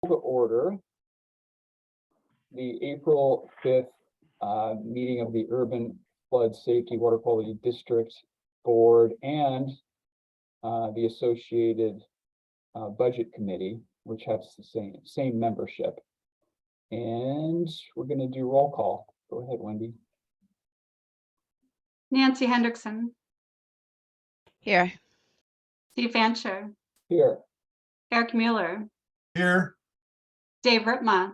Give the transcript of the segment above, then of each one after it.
To order the April 5th meeting of the Urban Flood Safety Water Quality District Board and the associated Budget Committee, which has the same membership. And we're going to do roll call. Go ahead, Wendy. Nancy Hendrickson. Here. Steve Fancher. Here. Eric Mueller. Here. Dave Ritma.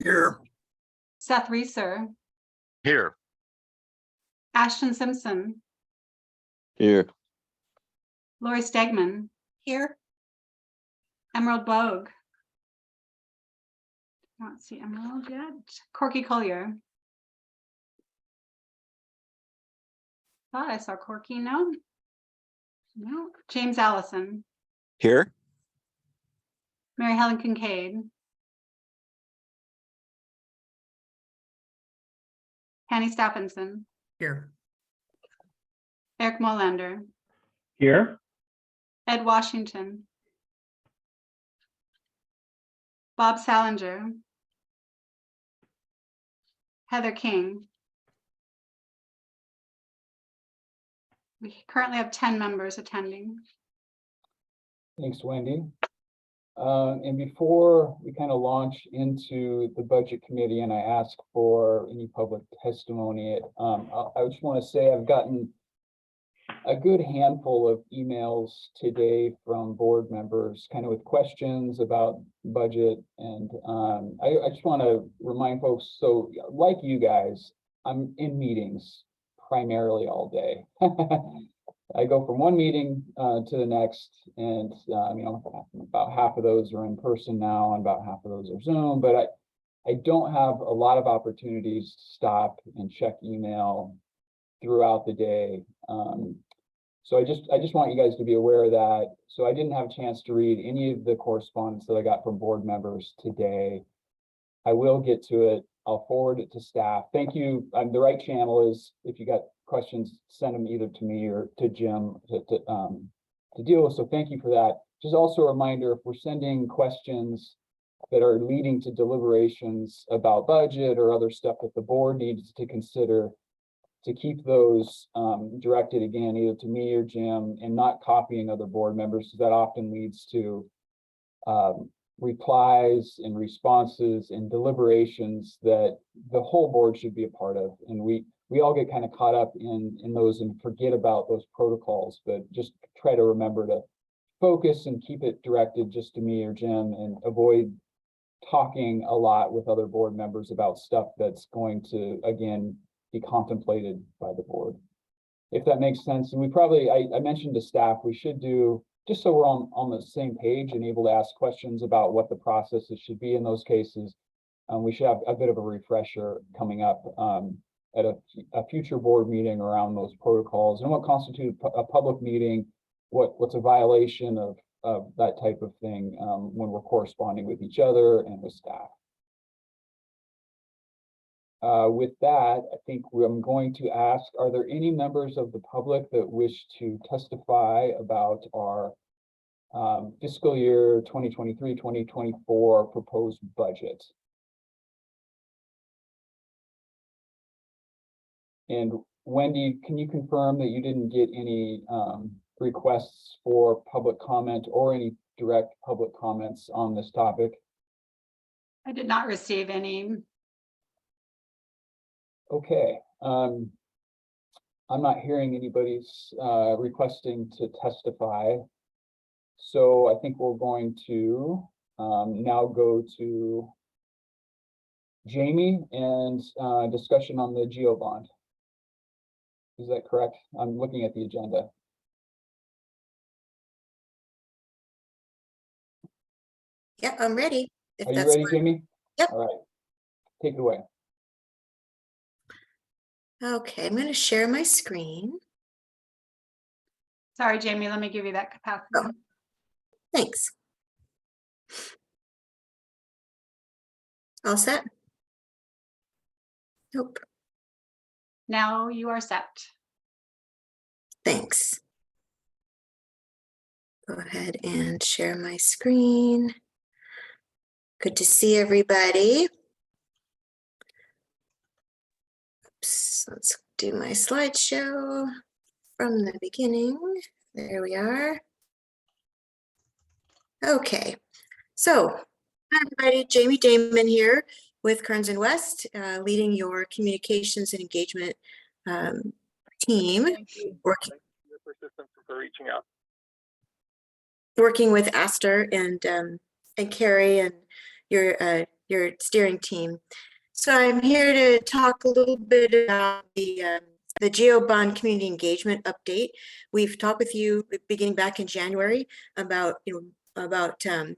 Here. Seth Reeser. Here. Ashton Simpson. Here. Lori Stegman. Here. Emerald Bogue. I don't see Emerald yet. Corky Collier. Thought I saw Corky. No. No. James Allison. Here. Mary Helen Kincaid. Penny Stephenson. Here. Eric Molander. Here. Ed Washington. Bob Salinger. Heather King. We currently have 10 members attending. Thanks, Wendy. And before we kind of launch into the Budget Committee and I ask for any public testimony, I just want to say I've gotten a good handful of emails today from board members kind of with questions about budget. And I just want to remind folks, so like you guys, I'm in meetings primarily all day. I go from one meeting to the next, and about half of those are in person now, and about half of those are Zoom. But I don't have a lot of opportunities to stop and check email throughout the day. So I just want you guys to be aware of that. So I didn't have a chance to read any of the correspondence that I got from board members today. I will get to it. I'll forward it to staff. Thank you. The right channel is, if you got questions, send them either to me or to Jim to deal with. So thank you for that. Just also a reminder, if we're sending questions that are leading to deliberations about budget or other stuff that the board needs to consider, to keep those directed again, either to me or Jim, and not copying other board members, because that often leads to replies and responses and deliberations that the whole board should be a part of. And we all get kind of caught up in those and forget about those protocols, but just try to remember to focus and keep it directed just to me or Jim, and avoid talking a lot with other board members about stuff that's going to, again, be contemplated by the board, if that makes sense. And we probably, I mentioned to staff, we should do, just so we're on the same page and able to ask questions about what the processes should be in those cases. We should have a bit of a refresher coming up at a future board meeting around those protocols and what constitutes a public meeting, what's a violation of that type of thing when we're corresponding with each other and with staff. With that, I think I'm going to ask, are there any members of the public that wish to testify about our fiscal year 2023-2024 proposed budget? And Wendy, can you confirm that you didn't get any requests for public comment or any direct public comments on this topic? I did not receive any. Okay, I'm not hearing anybody's requesting to testify. So I think we're going to now go to Jamie and discussion on the GEO bond. Is that correct? I'm looking at the agenda. Yeah, I'm ready. Are you ready, Jamie? Yep. All right, take it away. Okay, I'm going to share my screen. Sorry, Jamie, let me give you that capacity. Oh, thanks. All set? Nope. Now you are set. Thanks. Go ahead and share my screen. Good to see everybody. Oops, let's do my slideshow from the beginning. There we are. Okay, so hi everybody, Jamie Damon here with Kearns and West, leading your communications and engagement team, working with Aster and Carrie and your steering team. So I'm here to talk a little bit about the GeoBond community engagement update. We've talked with you beginning back in January about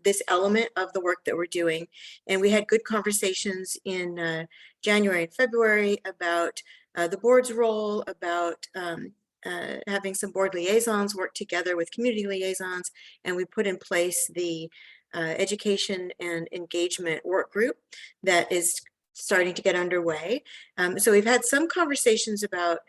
this element of the work that we're doing, and we had good conversations in January and February about the board's role, about having some board liaisons work together with community liaisons, and we put in place the education and engagement work group that is starting to get underway. So we've had some conversations about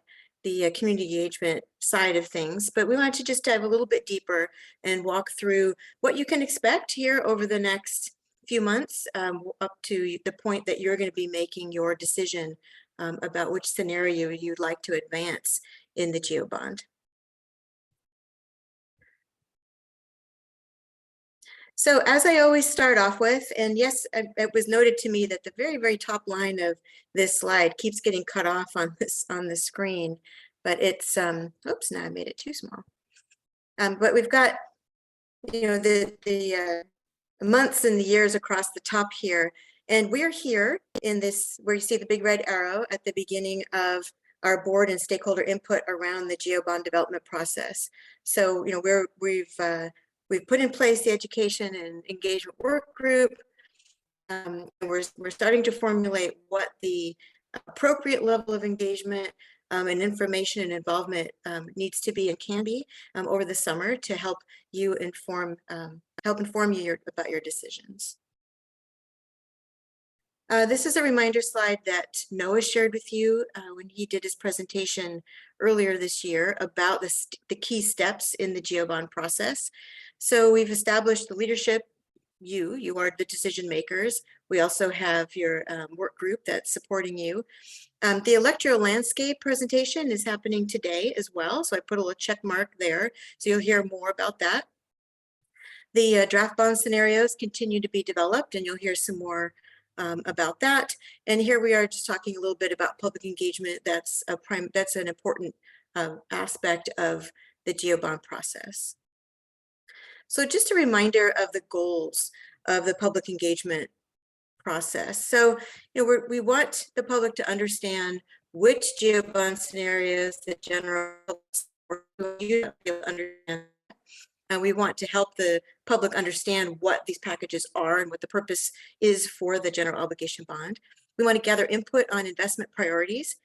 the community engagement side of things, but we wanted to just dive a little bit deeper and walk through what you can expect here over the next few months, up to the point that you're going to be making your decision about which scenario you'd like to advance in the GeoBond. So as I always start off with, and yes, it was noted to me that the very, very top line of this slide keeps getting cut off on the screen, but it's, oops, now I made it too small. But we've got, the months and the years across the top here, and we're here in this, where you see the big red arrow at the beginning of our board and stakeholder input around the GeoBond development process. So, we've put in place the education and engagement work group. We're starting to formulate what the appropriate level of engagement and information and involvement needs to be and can be over the summer to help you inform you about your decisions. This is a reminder slide that Noah shared with you when he did his presentation earlier this year about the key steps in the GeoBond process. So we've established the leadership. You are the decision makers. We also have your work group that's supporting you. The electoral landscape presentation is happening today as well. So I put a little check mark there. So you'll hear more about that. The draft bond scenarios continue to be developed, and you'll hear some more about that. And here we are just talking a little bit about public engagement. That's an important aspect of the GeoBond process. So just a reminder of the goals of the public engagement process. So, we want the public to understand which GeoBond scenarios the general understand. And we want to help the public understand what these packages are and what the purpose is for the general obligation bond. We want to gather input on investment priorities,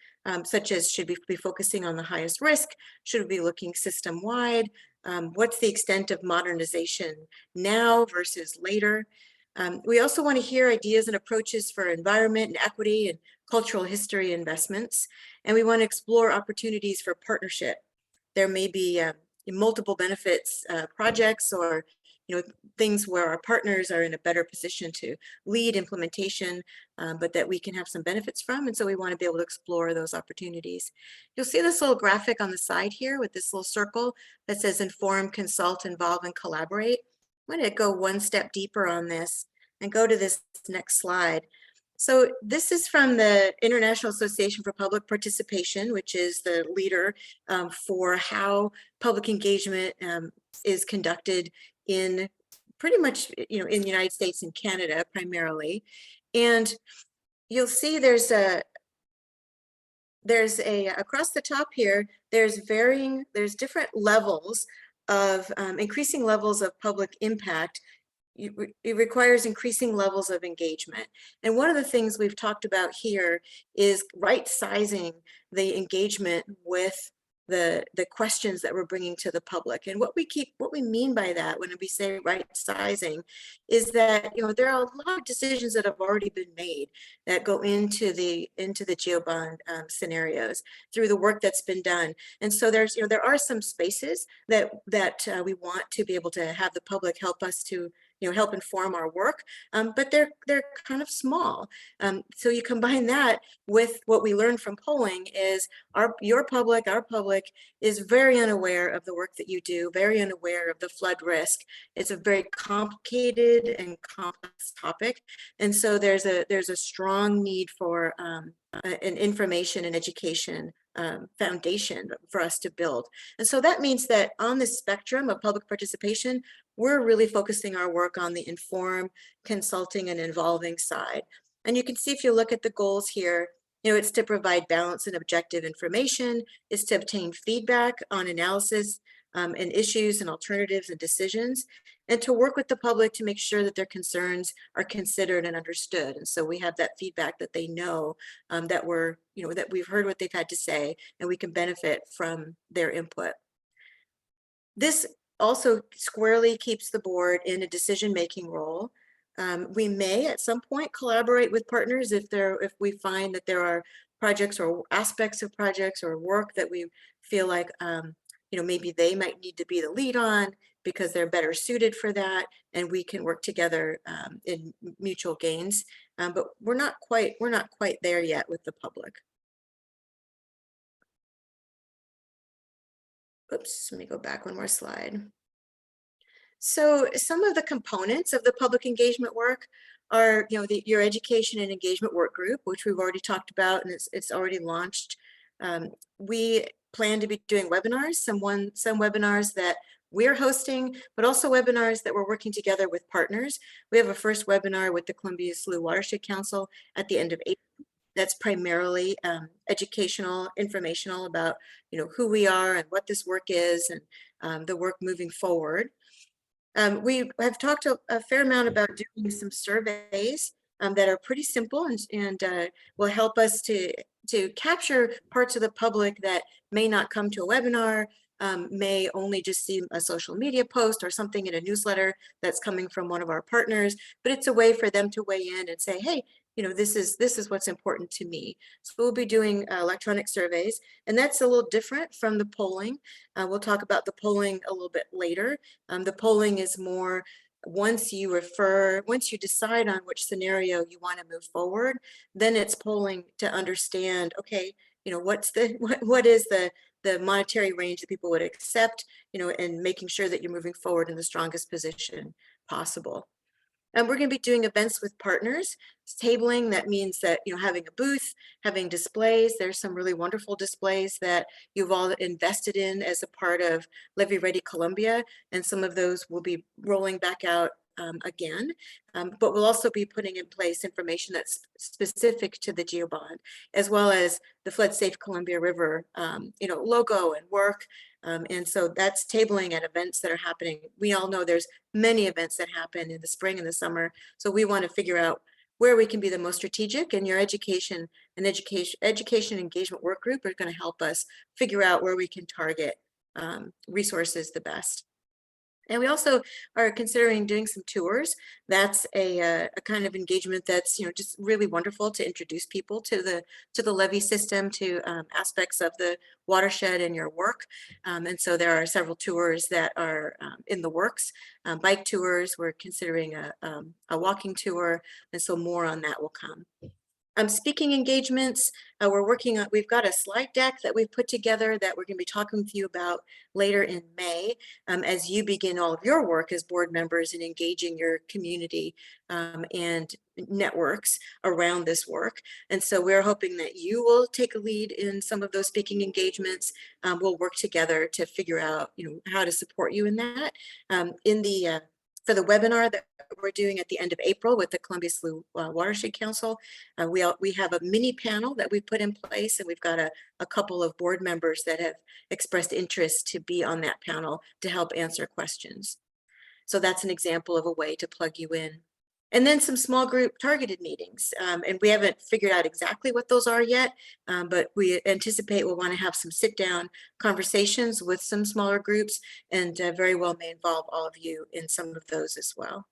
such as should we be focusing on the highest risk? Should we be looking system-wide? What's the extent of modernization now versus later? We also want to hear ideas and approaches for environment and equity and cultural history investments. And we want to explore opportunities for partnership. There may be multiple benefits projects or things where our partners are in a better position to lead implementation, but that we can have some benefits from. And so we want to be able to explore those opportunities. You'll see this little graphic on the side here with this little circle that says inform, consult, involve, and collaborate. I'm going to go one step deeper on this and go to this next slide. So this is from the International Association for Public Participation, which is the leader for how public engagement is conducted in pretty much, in the United States and Canada primarily. And you'll see there's across the top here, there's different levels of increasing levels of public impact. It requires increasing levels of engagement. And one of the things we've talked about here is right sizing the engagement with the questions that we're bringing to the public. And what we mean by that when we say right sizing is that there are a lot of decisions that have already been made that go into the GeoBond scenarios through the work that's been done. And so there are some spaces that we want to be able to have the public help us to help inform our work, but they're kind of small. So you combine that with what we learned from polling is our public is very unaware of the work that you do, very unaware of the flood risk. It's a very complicated and complex topic. And so there's a strong need for an information and education foundation for us to build. And so that means that on the spectrum of public participation, we're really focusing our work on the inform, consulting, and involving side. And you can see if you look at the goals here, it's to provide balanced and objective information, it's to obtain feedback on analysis and issues and alternatives and decisions, and to work with the public to make sure that their concerns are considered and understood. And so we have that feedback that they know that that we've heard what they've had to say, and we can benefit from their input. This also squarely keeps the board in a decision-making role. We may at some point collaborate with partners if we find that there are projects or aspects of projects or work that we feel like maybe they might need to be the lead on because they're better suited for that, and we can work together in mutual gains. But we're not quite there yet with the public. Oops, let me go back one more slide. So some of the components of the public engagement work are, your education and engagement work group, which we've already talked about, and it's already launched. We plan to be doing webinars, some webinars that we're hosting, but also webinars that we're working together with partners. We have a first webinar with the Columbia Slough Watershed Council at the end of April. That's primarily educational, informational about, who we are and what this work is and the work moving forward. We have talked a fair amount about doing some surveys that are pretty simple and will help us to capture parts of the public that may not come to a webinar, may only just see a social media post or something in a newsletter that's coming from one of our partners, but it's a way for them to weigh in and say, hey, this is what's important to me. So we'll be doing electronic surveys, and that's a little different from the polling. We'll talk about the polling a little bit later. The polling is more once you decide on which scenario you want to move forward, then it's polling to understand, okay, what is the monetary range that people would accept, and making sure that you're moving forward in the strongest position possible. And we're going to be doing events with partners. Tabling, that means that, having a booth, having displays. There's some really wonderful displays that you've all invested in as a part of Levy Ready Columbia, and some of those will be rolling back out again, but we'll also be putting in place information that's specific to the GeoBond, as well as the Flood Safe Columbia River, logo and work. And so that's tabling at events that are happening. We all know there's many events that happen in the spring and the summer. So we want to figure out where we can be the most strategic, and your education engagement work group are going to help us figure out where we can target resources the best. And we also are considering doing some tours. That's a kind of engagement that's just really wonderful to introduce people to the levee system, to aspects of the watershed and your work. And so there are several tours that are in the works. Bike tours, we're considering a walking tour, and so more on that will come. Speaking engagements, we're working on, we've got a slide deck that we've put together that we're going to be talking with you about later in May, as you begin all of your work as board members in engaging your community and networks around this work. And so we're hoping that you will take a lead in some of those speaking engagements. We'll work together to figure out, how to support you in that. For the webinar that we're doing at the end of April with the Columbia Slough Watershed Council, we have a mini panel that we put in place, and we've got a couple of board members that have expressed interest to be on that panel to help answer questions. So that's an example of a way to plug you in. And then some small group targeted meetings. And we haven't figured out exactly what those are yet, but we anticipate we'll want to have some sit down conversations with some smaller groups, and very well may involve all of you in some of those as well.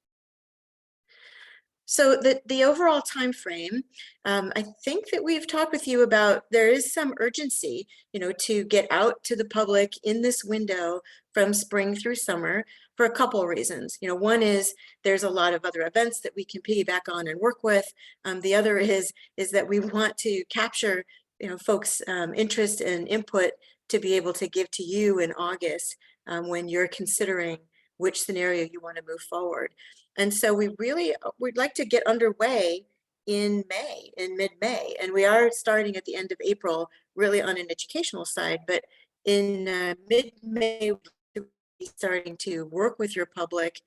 So the overall time frame, I think that we've talked with you about, there is some urgency, to get out to the public in this window from spring through summer for a couple of reasons. You know, one is there's a lot of other events that we can piggyback on and work with. The other is that we want to capture, you know, folks' interest and input to be able to give to you in August when you're considering which scenario you want to move forward. And so we'd like to get underway in mid-May, and we are starting at the end of April, really on an educational side, but in mid-May, we'll be starting to work with your public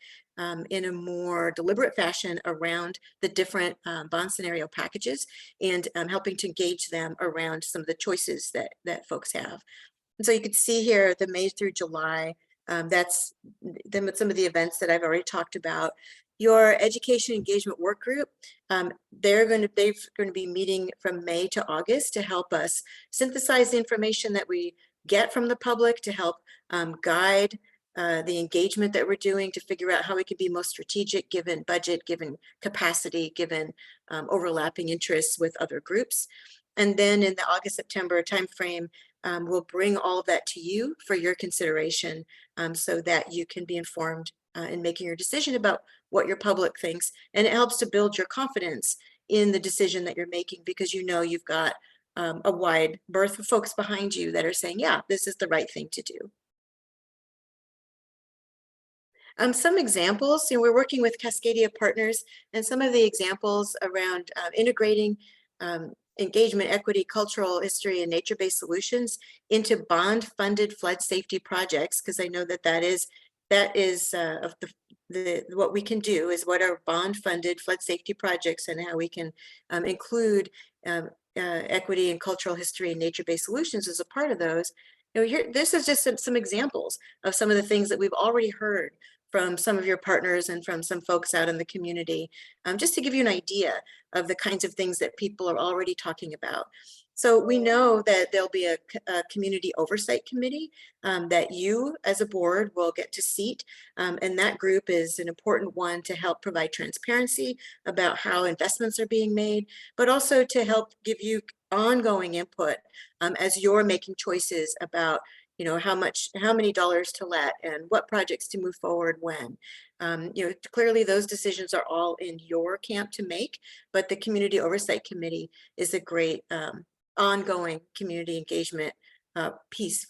in a more deliberate fashion around the different bond scenario packages and helping to engage them around some of the choices that folks have. And so you can see here the May through July, that's some of the events that I've already talked about. Your education engagement work group, they're going to be meeting from May to August to help us synthesize the information that we get from the public to help guide the engagement that we're doing to figure out how we can be most strategic given budget, given capacity, given overlapping interests with other groups. And then in the August-September timeframe, we'll bring all of that to you for your consideration so that you can be informed in making your decision about what your public thinks. And it helps to build your confidence in the decision that you're making because you know you've got a wide berth of folks behind you that are saying, yeah, this is the right thing to do. Some examples, you know, we're working with Cascadia partners, and some of the examples around integrating engagement, equity, cultural history, and nature-based solutions into bond-funded flood safety projects, because I know that is of what we can do is what are bond-funded flood safety projects and how we can include equity and cultural history and nature-based solutions as a part of those. You know, here, this is just some examples of some of the things that we've already heard from some of your partners and from some folks out in the community, just to give you an idea of the kinds of things that people are already talking about. So we know that there'll be a community oversight committee that you as a board will get to seat. And that group is an important one to help provide transparency about how investments are being made, but also to help give you ongoing input as you're making choices about, you know, how many dollars to let and what projects to move forward when. You know, clearly those decisions are all in your camp to make, but the Community Oversight Committee is a great ongoing community engagement piece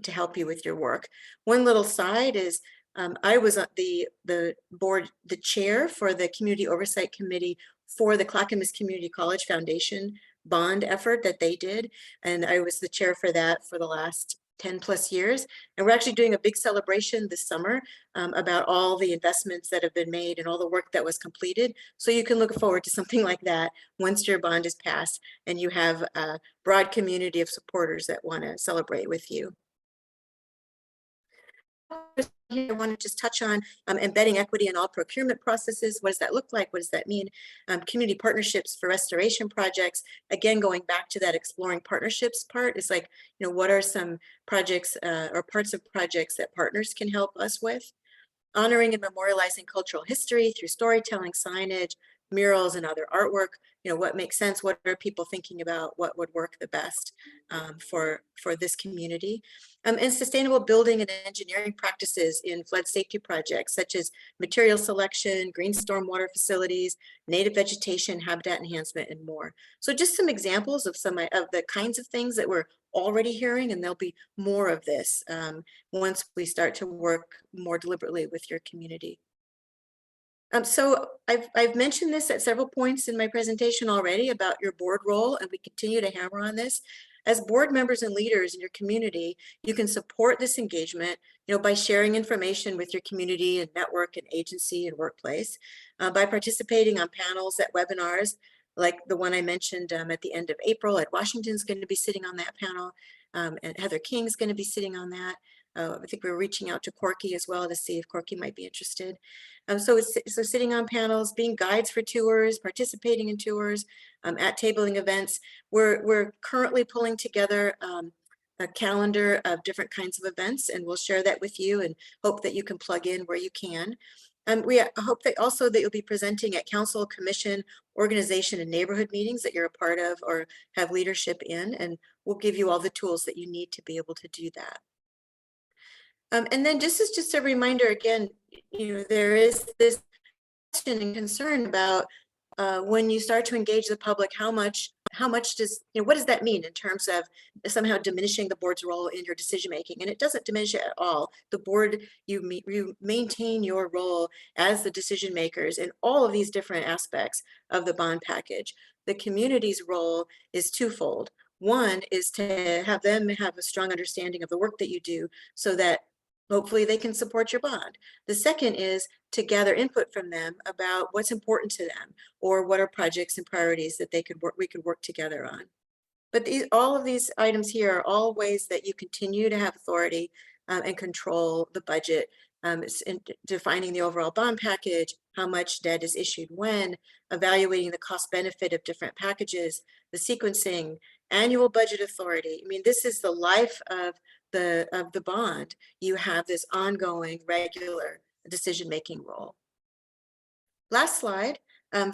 to help you with your work. One little side is I was the board, the chair for the Community Oversight Committee for the Clackamas Community College Foundation bond effort that they did. And I was the chair for that for the last 10+ years. And we're actually doing a big celebration this summer about all the investments that have been made and all the work that was completed. So you can look forward to something like that once your bond is passed and you have a broad community of supporters that want to celebrate with you. Here, I want to just touch on embedding equity in all procurement processes. What does that look like? What does that mean? Community partnerships for restoration projects. Again, going back to that exploring partnerships part, is like, you know, what are some projects or parts of projects that partners can help us with? Honoring and memorializing cultural history through storytelling, signage, murals, and other artwork. You know, what makes sense? What are people thinking about? What would work the best for this community? And sustainable building and engineering practices in flood safety projects, such as material selection, green stormwater facilities, native vegetation, habitat enhancement, and more. So just some examples of some of the kinds of things that we're already hearing, and there'll be more of this once we start to work more deliberately with your community. So I've mentioned this at several points in my presentation already about your board role, and we continue to hammer on this. As board members and leaders in your community, you can support this engagement, you know, by sharing information with your community and network and agency and workplace, by participating on panels at webinars, like the one I mentioned at the end of April. Ed Washington's going to be sitting on that panel, and Heather King's going to be sitting on that. I think we're reaching out to Corky as well to see if Corky might be interested. So sitting on panels, being guides for tours, participating in tours, at tabling events. We're currently pulling together a calendar of different kinds of events, and we'll share that with you and hope that you can plug in where you can. We hope that also that you'll be presenting at council, commission, organization, and neighborhood meetings that you're a part of or have leadership in, and we'll give you all the tools that you need to be able to do that. And then just a reminder again, there is this question and concern about when you start to engage the public, how much does, what does that mean in terms of somehow diminishing the board's role in your decision making? And it doesn't diminish it at all. The board, you maintain your role as the decision makers in all of these different aspects of the bond package. The community's role is twofold. One is to have them have a strong understanding of the work that you do so that hopefully they can support your bond. The second is to gather input from them about what's important to them or what are projects and priorities that we could work together on. But all of these items here are all ways that you continue to have authority and control the budget, in defining the overall bond package, how much debt is issued when, evaluating the cost benefit of different packages, the sequencing, annual budget authority. I mean, this is the life of the bond. You have this ongoing regular decision-making role. Last slide,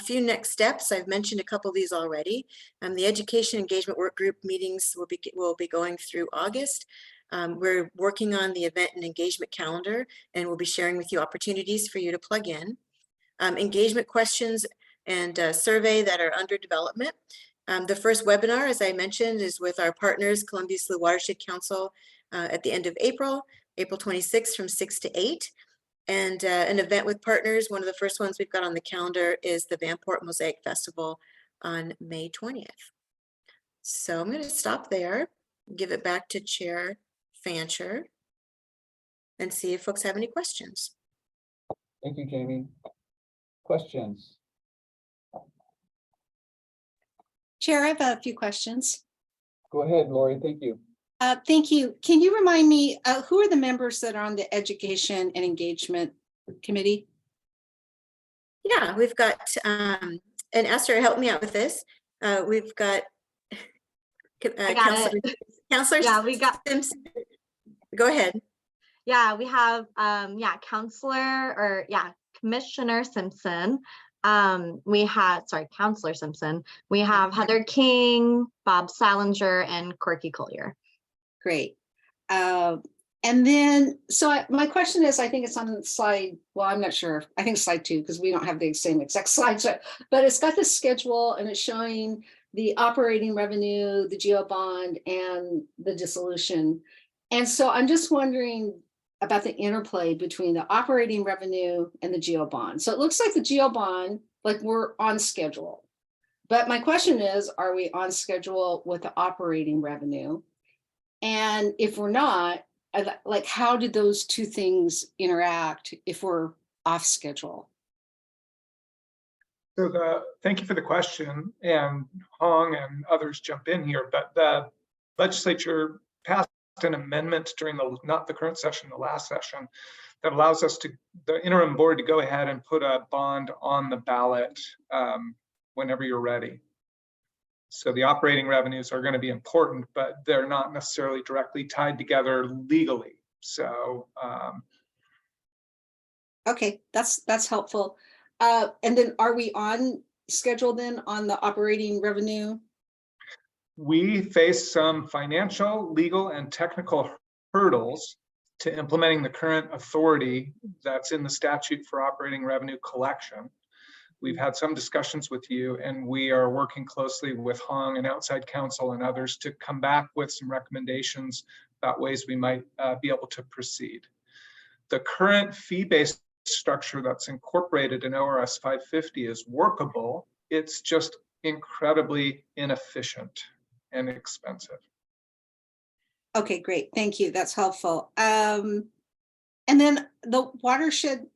few next steps. I've mentioned a couple of these already. The education engagement work group meetings will be going through August. We're working on the event and engagement calendar, and we'll be sharing with you opportunities for you to plug in. Engagement questions and survey that are under development. The first webinar, as I mentioned, is with our partners, Columbia Slough Watershed Council, at the end of April 26th from 6 to 8. And an event with partners, one of the first ones we've got on the calendar is the Vanport Mosaic Festival on May 20th. So I'm going to stop there, give it back to Chair Fancher, and see if folks have any questions. Thank you, Jamie. Questions? Chair, I have a few questions. Go ahead, Lori. Thank you. Thank you. Can you remind me, who are the members that are on the Education and Engagement Committee? Yeah, we've got, and Esther, help me out with this. We've got Counselor Yeah, we got Simpson. Go ahead. Yeah, we have Commissioner Simpson. Counselor Simpson. We have Heather King, Bob Salinger, and Corky Collier. Great. And then, my question is, I think it's on slide, well, I'm not sure. I think slide 2, because we don't have the same exact slides, but it's got the schedule and it's showing the operating revenue, the GO bond, and the dissolution. And so I'm just wondering about the interplay between the operating revenue and the GO bond. So it looks like the GO bond, like we're on schedule. But my question is, are we on schedule with the operating revenue? And if we're not, like, how did those two things interact if we're off schedule? So thank you for the question, and Hong and others jump in here, but the legislature passed an amendment during not the current session, the last session, that allows the interim board to go ahead and put a bond on the ballot whenever you're ready. So the operating revenues are going to be important, but they're not necessarily directly tied together legally. So okay, that's helpful. And then are we on schedule then on the operating revenue? We face some financial, legal, and technical hurdles to implementing the current authority that's in the statute for operating revenue collection. We've had some discussions with you, and we are working closely with Hong and outside counsel and others to come back with some recommendations about ways we might be able to proceed. The current fee-based structure that's incorporated in ORS 550 is workable. It's just incredibly inefficient and expensive. Okay, great. Thank you. That's helpful. And then the watershed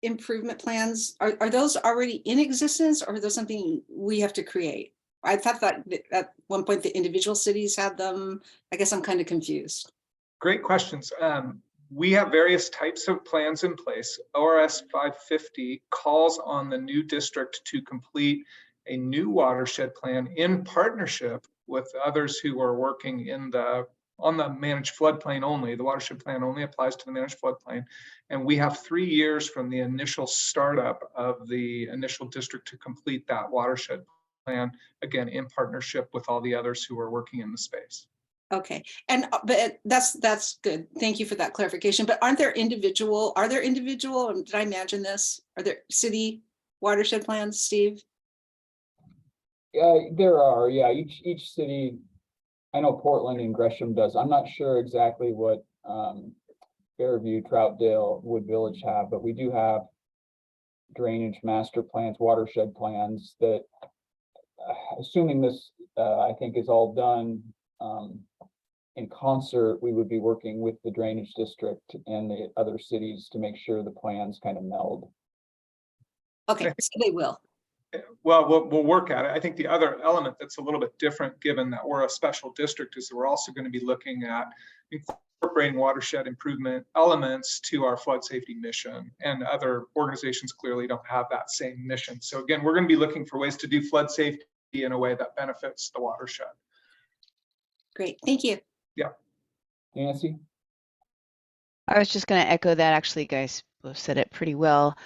improvement plans, are those already in existence, or are those something we have to create? I thought that at one point the individual cities had them. I guess I'm kind of confused. Great questions. We have various types of plans in place. ORS 550 calls on the new district to complete a new watershed plan in partnership with others who are working on the managed floodplain only. The watershed plan only applies to the managed floodplain. And we have 3 years from the initial startup of the initial district to complete that watershed plan, again, in partnership with all the others who are working in the space. Okay, and but that's good. Thank you for that clarification. But are there individual, did I imagine this? Are there city watershed plans, Steve? There are, yeah, each city, I know Portland and Gresham does. I'm not sure exactly what Fairview, Troutdale, Wood Village have, but we do have drainage master plans, watershed plans that, assuming this, I think is all done in concert, we would be working with the drainage district and the other cities to make sure the plans kind of meld. Okay, so they will. Well, we'll work at it. I think the other element that's a little bit different, given that we're a special district, is that we're also going to be looking at incorporating watershed improvement elements to our flood safety mission. And other organizations clearly don't have that same mission. So again, we're going to be looking for ways to do flood safety in a way that benefits the watershed. Great, thank you. Yeah. Nancy? I was just going to echo that. Actually, you guys both said it pretty well.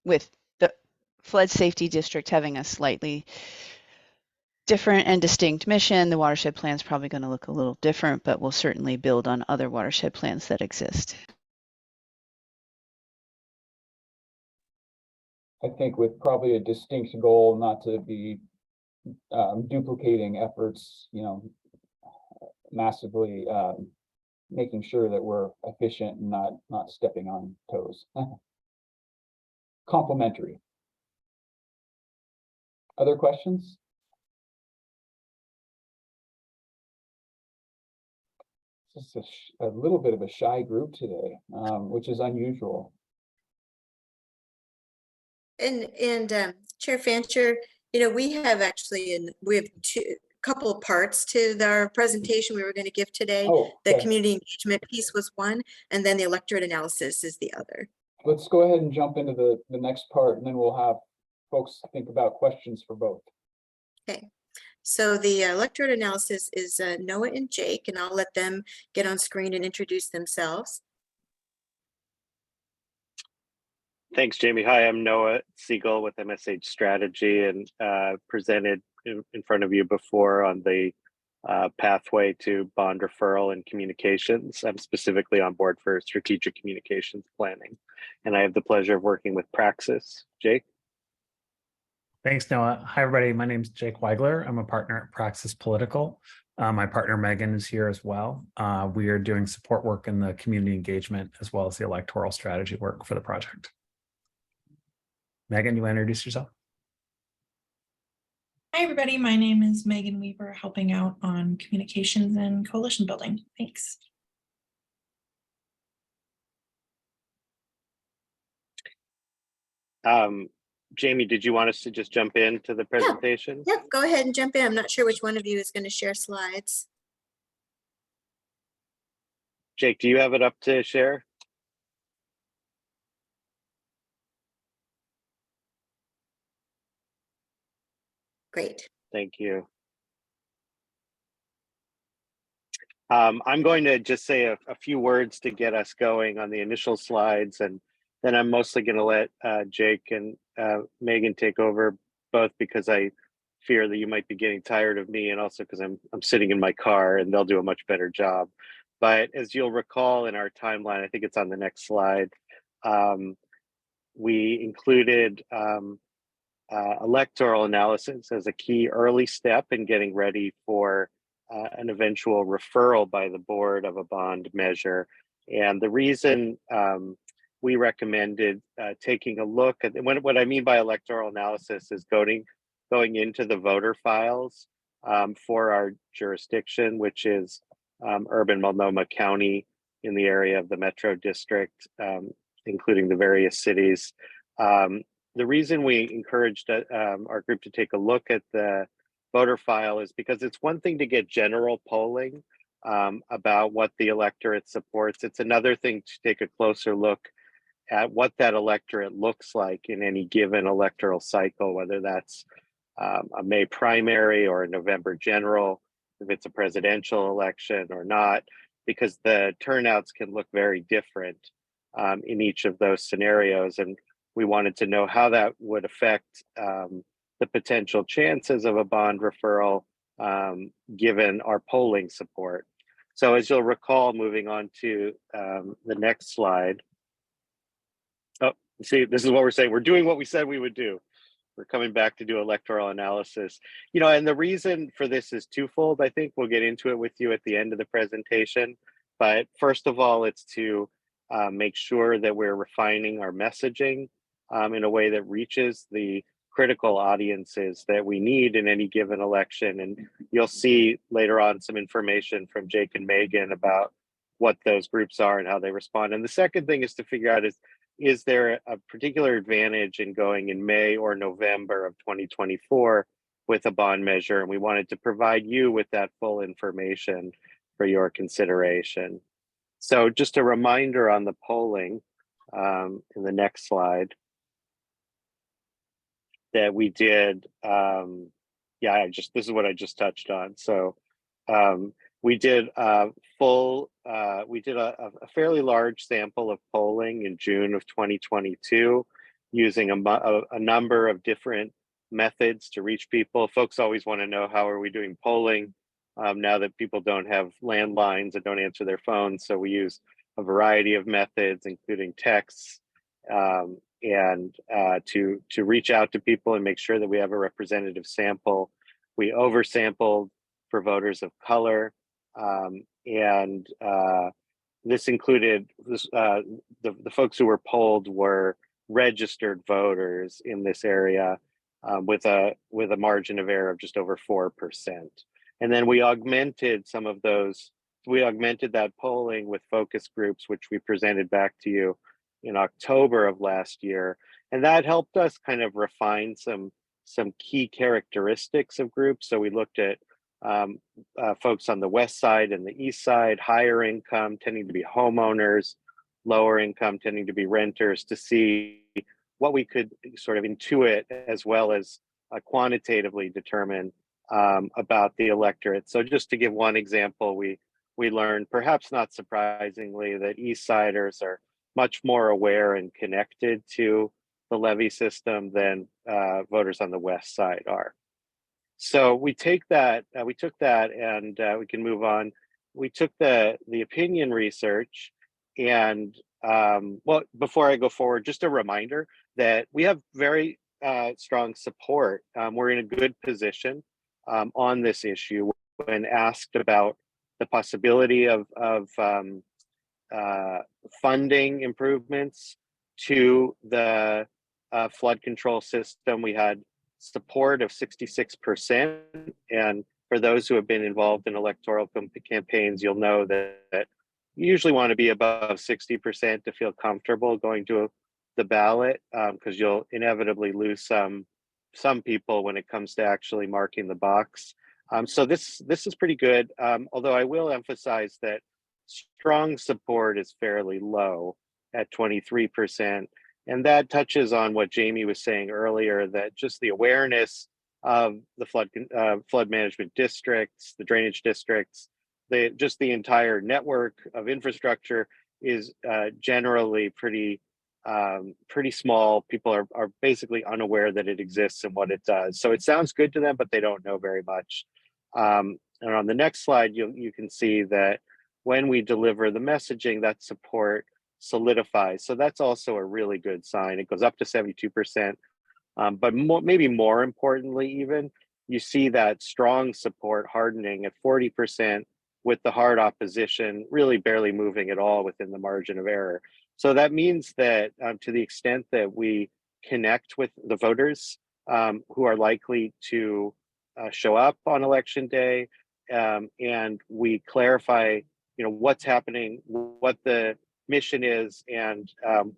With the flood safety district having a slightly different and distinct mission, the watershed plan is probably going to look a little different, but we'll certainly build on other watershed plans that exist. I think with probably a distinct goal not to be duplicating efforts, you know, massively making sure that we're efficient and not stepping on toes. Complementary. Other questions? This is a little bit of a shy group today, which is unusual. And Chair Fancher, you know, we have couple of parts to our presentation we were going to give today. Oh, The okay. community engagement piece was one, and then the electorate analysis is the other. Let's go ahead and jump into the next part, and then we'll have folks think about questions for both. Okay, so the electorate analysis is Noah and Jake, and I'll let them get on screen and introduce themselves. Thanks, Jamie. Hi, I'm Noah Siegel with MSH Strategy, and presented in front of you before on the pathway to bond referral and communications. I'm specifically on board for strategic communications planning, and I have the pleasure of working with Praxis. Jake? Thanks, Noah. Hi, everybody. My name is Jake Weigler. I'm a partner at Praxis Political. My partner, Megan, is here as well. We are doing support work in the community engagement as well as the electoral strategy work for the project. Megan, you want to introduce yourself? Hi, everybody. My name is Megan Weaver, helping out on communications and coalition building. Thanks. Jamie, did you want us to just jump into the presentation? Yep, go ahead and jump in. I'm not sure which one of you is going to share slides. Jake, do you have it up to share? Great. Thank you. I'm going to just say a few words to get us going on the initial slides, and then I'm mostly going to let Jake and Megan take over, both because I fear that you might be getting tired of me, and also because I'm sitting in my car and they'll do a much better job. But as you'll recall in our timeline, I think it's on the next slide, we included electoral analysis as a key early step in getting ready for an eventual referral by the board of a bond measure. And the reason we recommended taking a look at what I mean by electoral analysis is going into the voter files for our jurisdiction, which is urban Multnomah County in the area of the Metro District, including the various cities. The reason we encouraged our group to take a look at the voter file is because it's one thing to get general polling about what the electorate supports. It's another thing to take a closer look at what that electorate looks like in any given electoral cycle, whether that's a May primary or a November general, if it's a presidential election or not, because the turnouts can look very different in each of those scenarios. And we wanted to know how that would affect the potential chances of a bond referral, given our polling support. So as you'll recall, moving on to the next slide. Oh, see, this is what we're saying. We're doing what we said we would do. We're coming back to do electoral analysis. You know, and the reason for this is twofold. I think we'll get into it with you at the end of the presentation. But first of all, it's to make sure that we're refining our messaging in a way that reaches the critical audiences that we need in any given election. And you'll see later on some information from Jake and Megan about what those groups are and how they respond. And the second thing is to figure out is there a particular advantage in going in May or November of 2024 with a bond measure? And we wanted to provide you with that full information for your consideration. So just a reminder on the polling in the next slide that we did, this is what I just touched on. So we did a fairly large sample of polling in June of 2022 using a number of different methods to reach people. Folks always want to know, how are we doing polling now that people don't have landlines and don't answer their phones? So we use a variety of methods, including texts, and to reach out to people and make sure that we have a representative sample. We oversampled for voters of color, and this included the folks who were polled were registered voters in this area with a margin of error of just over 4%. And then we augmented some of those. We augmented that polling with focus groups, which we presented back to you in October of last year. And that helped us kind of refine some key characteristics of groups. So we looked at folks on the west side and the east side, higher income tending to be homeowners, lower income tending to be renters, to see what we could sort of intuit as well as quantitatively determine about the electorate. So just to give one example, we learned, perhaps not surprisingly, that East Siders are much more aware and connected to the levy system than voters on the west side are. So we took that, and we can move on. We took the opinion research, and well, before I go forward, just a reminder that we have very strong support. We're in a good position on this issue when asked about the possibility of funding improvements to the flood control system. We had support of 66%. And for those who have been involved in electoral campaigns, you'll know that you usually want to be above 60% to feel comfortable going to the ballot, because you'll inevitably lose some people when it comes to actually marking the box. So this is pretty good, although I will emphasize that strong support is fairly low at 23%. And that touches on what Jamie was saying earlier, that just the awareness of the flood management districts, the drainage districts, just the entire network of infrastructure is generally pretty small. People are basically unaware that it exists and what it does. So it sounds good to them, but they don't know very much. And on the next slide, you can see that when we deliver the messaging, that support solidifies. So that's also a really good sign. It goes up to 72%. But maybe more importantly, even, you see that strong support hardening at 40%, with the hard opposition really barely moving at all within the margin of error. So that means that to the extent that we connect with the voters who are likely to show up on election day, and we clarify, what's happening, what the mission is, and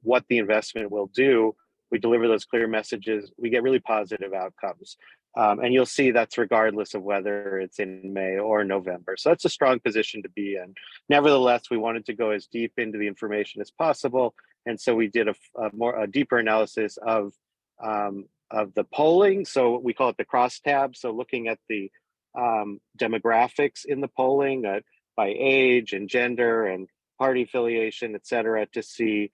what the investment will do, we deliver those clear messages, we get really positive outcomes. And you'll see that's regardless of whether it's in May or November. So that's a strong position to be in. Nevertheless, we wanted to go as deep into the information as possible. And so we did a deeper analysis of the polling. So we call it the crosstab. So looking at the demographics in the polling by age and gender and party affiliation, et cetera, to see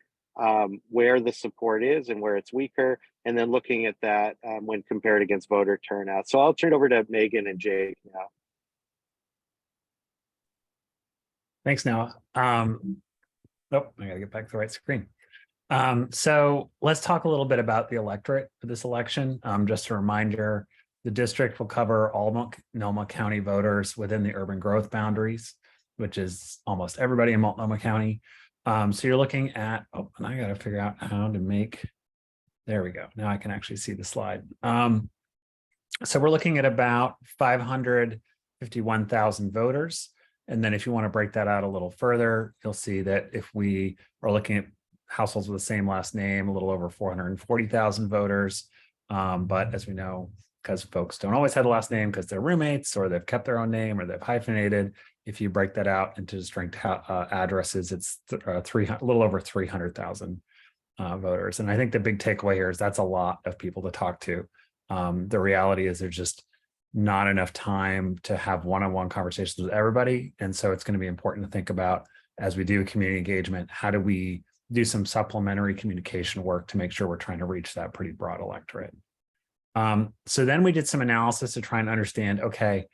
where the support is and where it's weaker, and then looking at that when compared against voter turnout. So I'll turn it over to Megan and Jake now. Thanks, Noah. Oh, I gotta get back to the right screen. So let's talk a little bit about the electorate for this election. Just a reminder, the district will cover all Multnomah County voters within the urban growth boundaries, which is almost everybody in Multnomah County. So you're looking at, oh, and I gotta figure out how to make, there we go. Now I can actually see the slide. So we're looking at about 551,000 voters. And then if you want to break that out a little further, you'll see that if we are looking at households with the same last name, a little over 440,000 voters. But as we know, because folks don't always have the last name because they're roommates or they've kept their own name or they've hyphenated, if you break that out into distinct addresses, it's a little over 300,000 voters. And I think the big takeaway here is that's a lot of people to talk to. The reality is there's just not enough time to have one-on-one conversations with everybody. And so it's going to be important to think about, as we do community engagement, how do we do some supplementary communication work to make sure we're trying to reach that pretty broad electorate. So then we did some analysis to try and understand, okay,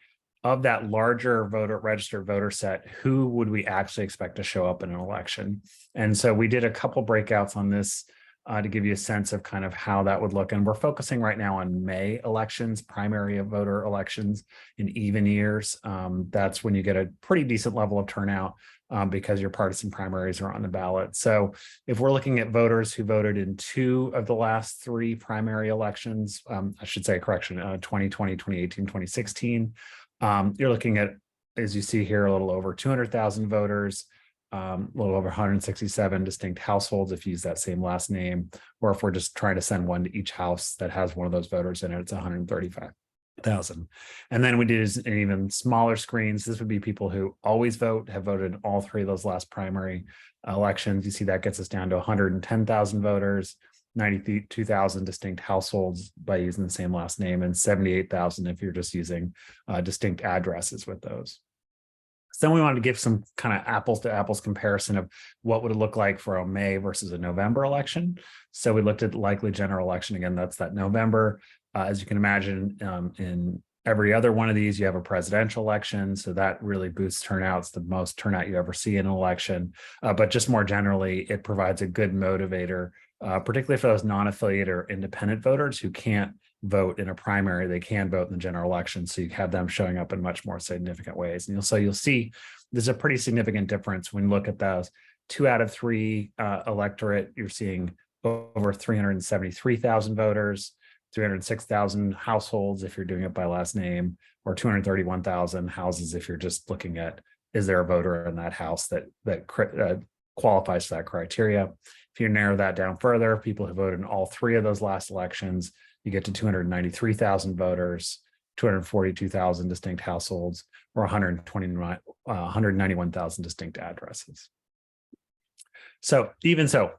of that larger registered voter set, who would we actually expect to show up in an election? And so we did a couple breakouts on this to give you a sense of kind of how that would look. And we're focusing right now on May elections, primary voter elections in even years. That's when you get a pretty decent level of turnout because your partisan primaries are on the ballot. So if we're looking at voters who voted in 2 of the last 3 primary elections, I should say, correction, 2020, 2018, 2016, you're looking at, as you see here, a little over 200,000 voters, a little over 167 distinct households if you use that same last name, or if we're just trying to send one to each house that has one of those voters in it, it's 135,000. And then we did an even smaller screens. This would be people who always vote, have voted in all 3 of those last primary elections. You see that gets us down to 110,000 voters, 92,000 distinct households by using the same last name, and 78,000 if you're just using distinct addresses with those. So then we wanted to give some kind of apples to apples comparison of what would it look like for a May versus a November election. So we looked at likely general election. Again, that's that November. As you can imagine, in every other one of these, you have a presidential election. So that really boosts turnout. It's the most turnout you ever see in an election. But just more generally, it provides a good motivator, particularly for those non-affiliated or independent voters who can't vote in a primary. They can vote in the general election, so you have them showing up in much more significant ways. And you'll see there's a pretty significant difference when you look at those 2 out of 3 electorate. You're seeing over 373,000 voters, 306,000 households if you're doing it by last name, or 231,000 houses if you're just looking at, is there a voter in that house that qualifies for that criteria. If you narrow that down further, people who voted in all 3 of those last elections, you get to 293,000 voters, 242,000 distinct households, or 191,000 distinct addresses. So even so,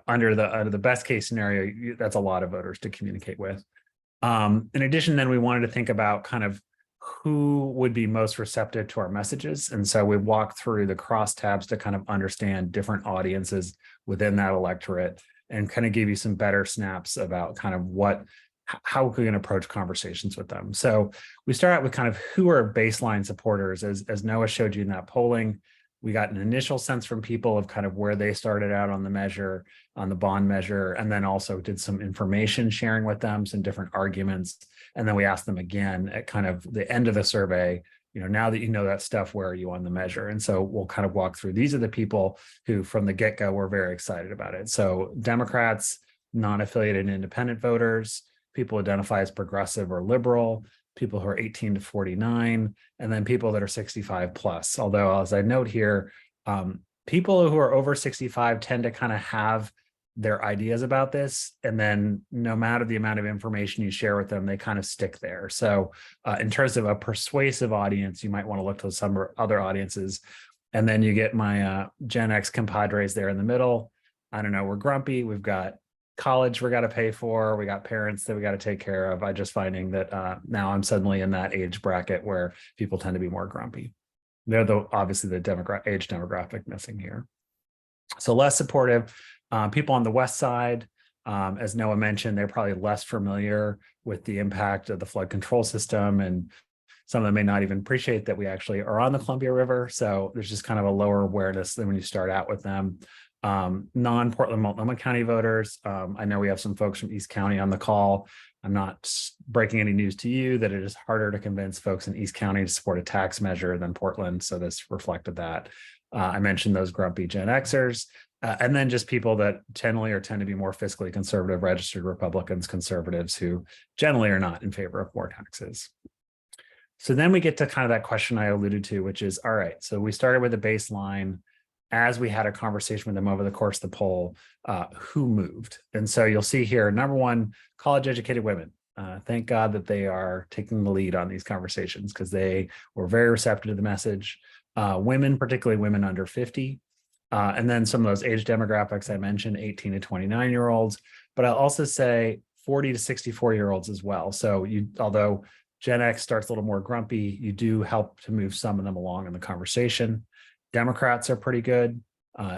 under the best case scenario, that's a lot of voters to communicate with. In addition, then we wanted to think about kind of who would be most receptive to our messages. And so we walked through the crosstabs to kind of understand different audiences within that electorate and kind of give you some better snaps about kind of how we can approach conversations with them. So we start out with kind of who are baseline supporters. As Noah showed you in that polling, we got an initial sense from people of kind of where they started out on the measure, on the bond measure, and then also did some information sharing with them, some different arguments. And then we asked them again at kind of the end of the survey, now that you know that stuff, where are you on the measure? And so we'll kind of walk through. These are the people who from the get-go were very excited about it. So Democrats, non-affiliated and independent voters, people identify as progressive or liberal, people who are 18 to 49, and then people that are 65 plus. Although, as I note here, people who are over 65 tend to kind of have their ideas about this, and then no matter the amount of information you share with them, they kind of stick there. So in terms of a persuasive audience, you might want to look to some other audiences. And then you get my Gen X compadres there in the middle. I don't know, we're grumpy, we've got college we got to pay for, we got parents that we got to take care of. I just finding that now I'm suddenly in that age bracket where people tend to be more grumpy. They're obviously the age demographic missing here. So less supportive. People on the west side, as Noah mentioned, they're probably less familiar with the impact of the flood control system and Some of them may not even appreciate that we actually are on the Columbia River. So there's just kind of a lower awareness than when you start out with them. Non-Portland Multnomah County voters. I know we have some folks from East County on the call. I'm not breaking any news to you that it is harder to convince folks in East County to support a tax measure than Portland. So this reflected that. I mentioned those grumpy Gen Xers, and then just people that tend to be more fiscally conservative, registered Republicans, conservatives who generally are not in favor of more taxes. So then we get to kind of that question I alluded to, which is, all right, so we started with a baseline. As we had a conversation with them over the course of the poll, who moved? And so you'll see here, number one, college educated women. Thank God that they are taking the lead on these conversations because they were very receptive to the message. Women, particularly women under 50. And then some of those age demographics I mentioned, 18 to 29-year-olds, but I'll also say 40 to 64-year-olds as well. So although Gen X starts a little more grumpy, you do help to move some of them along in the conversation. Democrats are pretty good,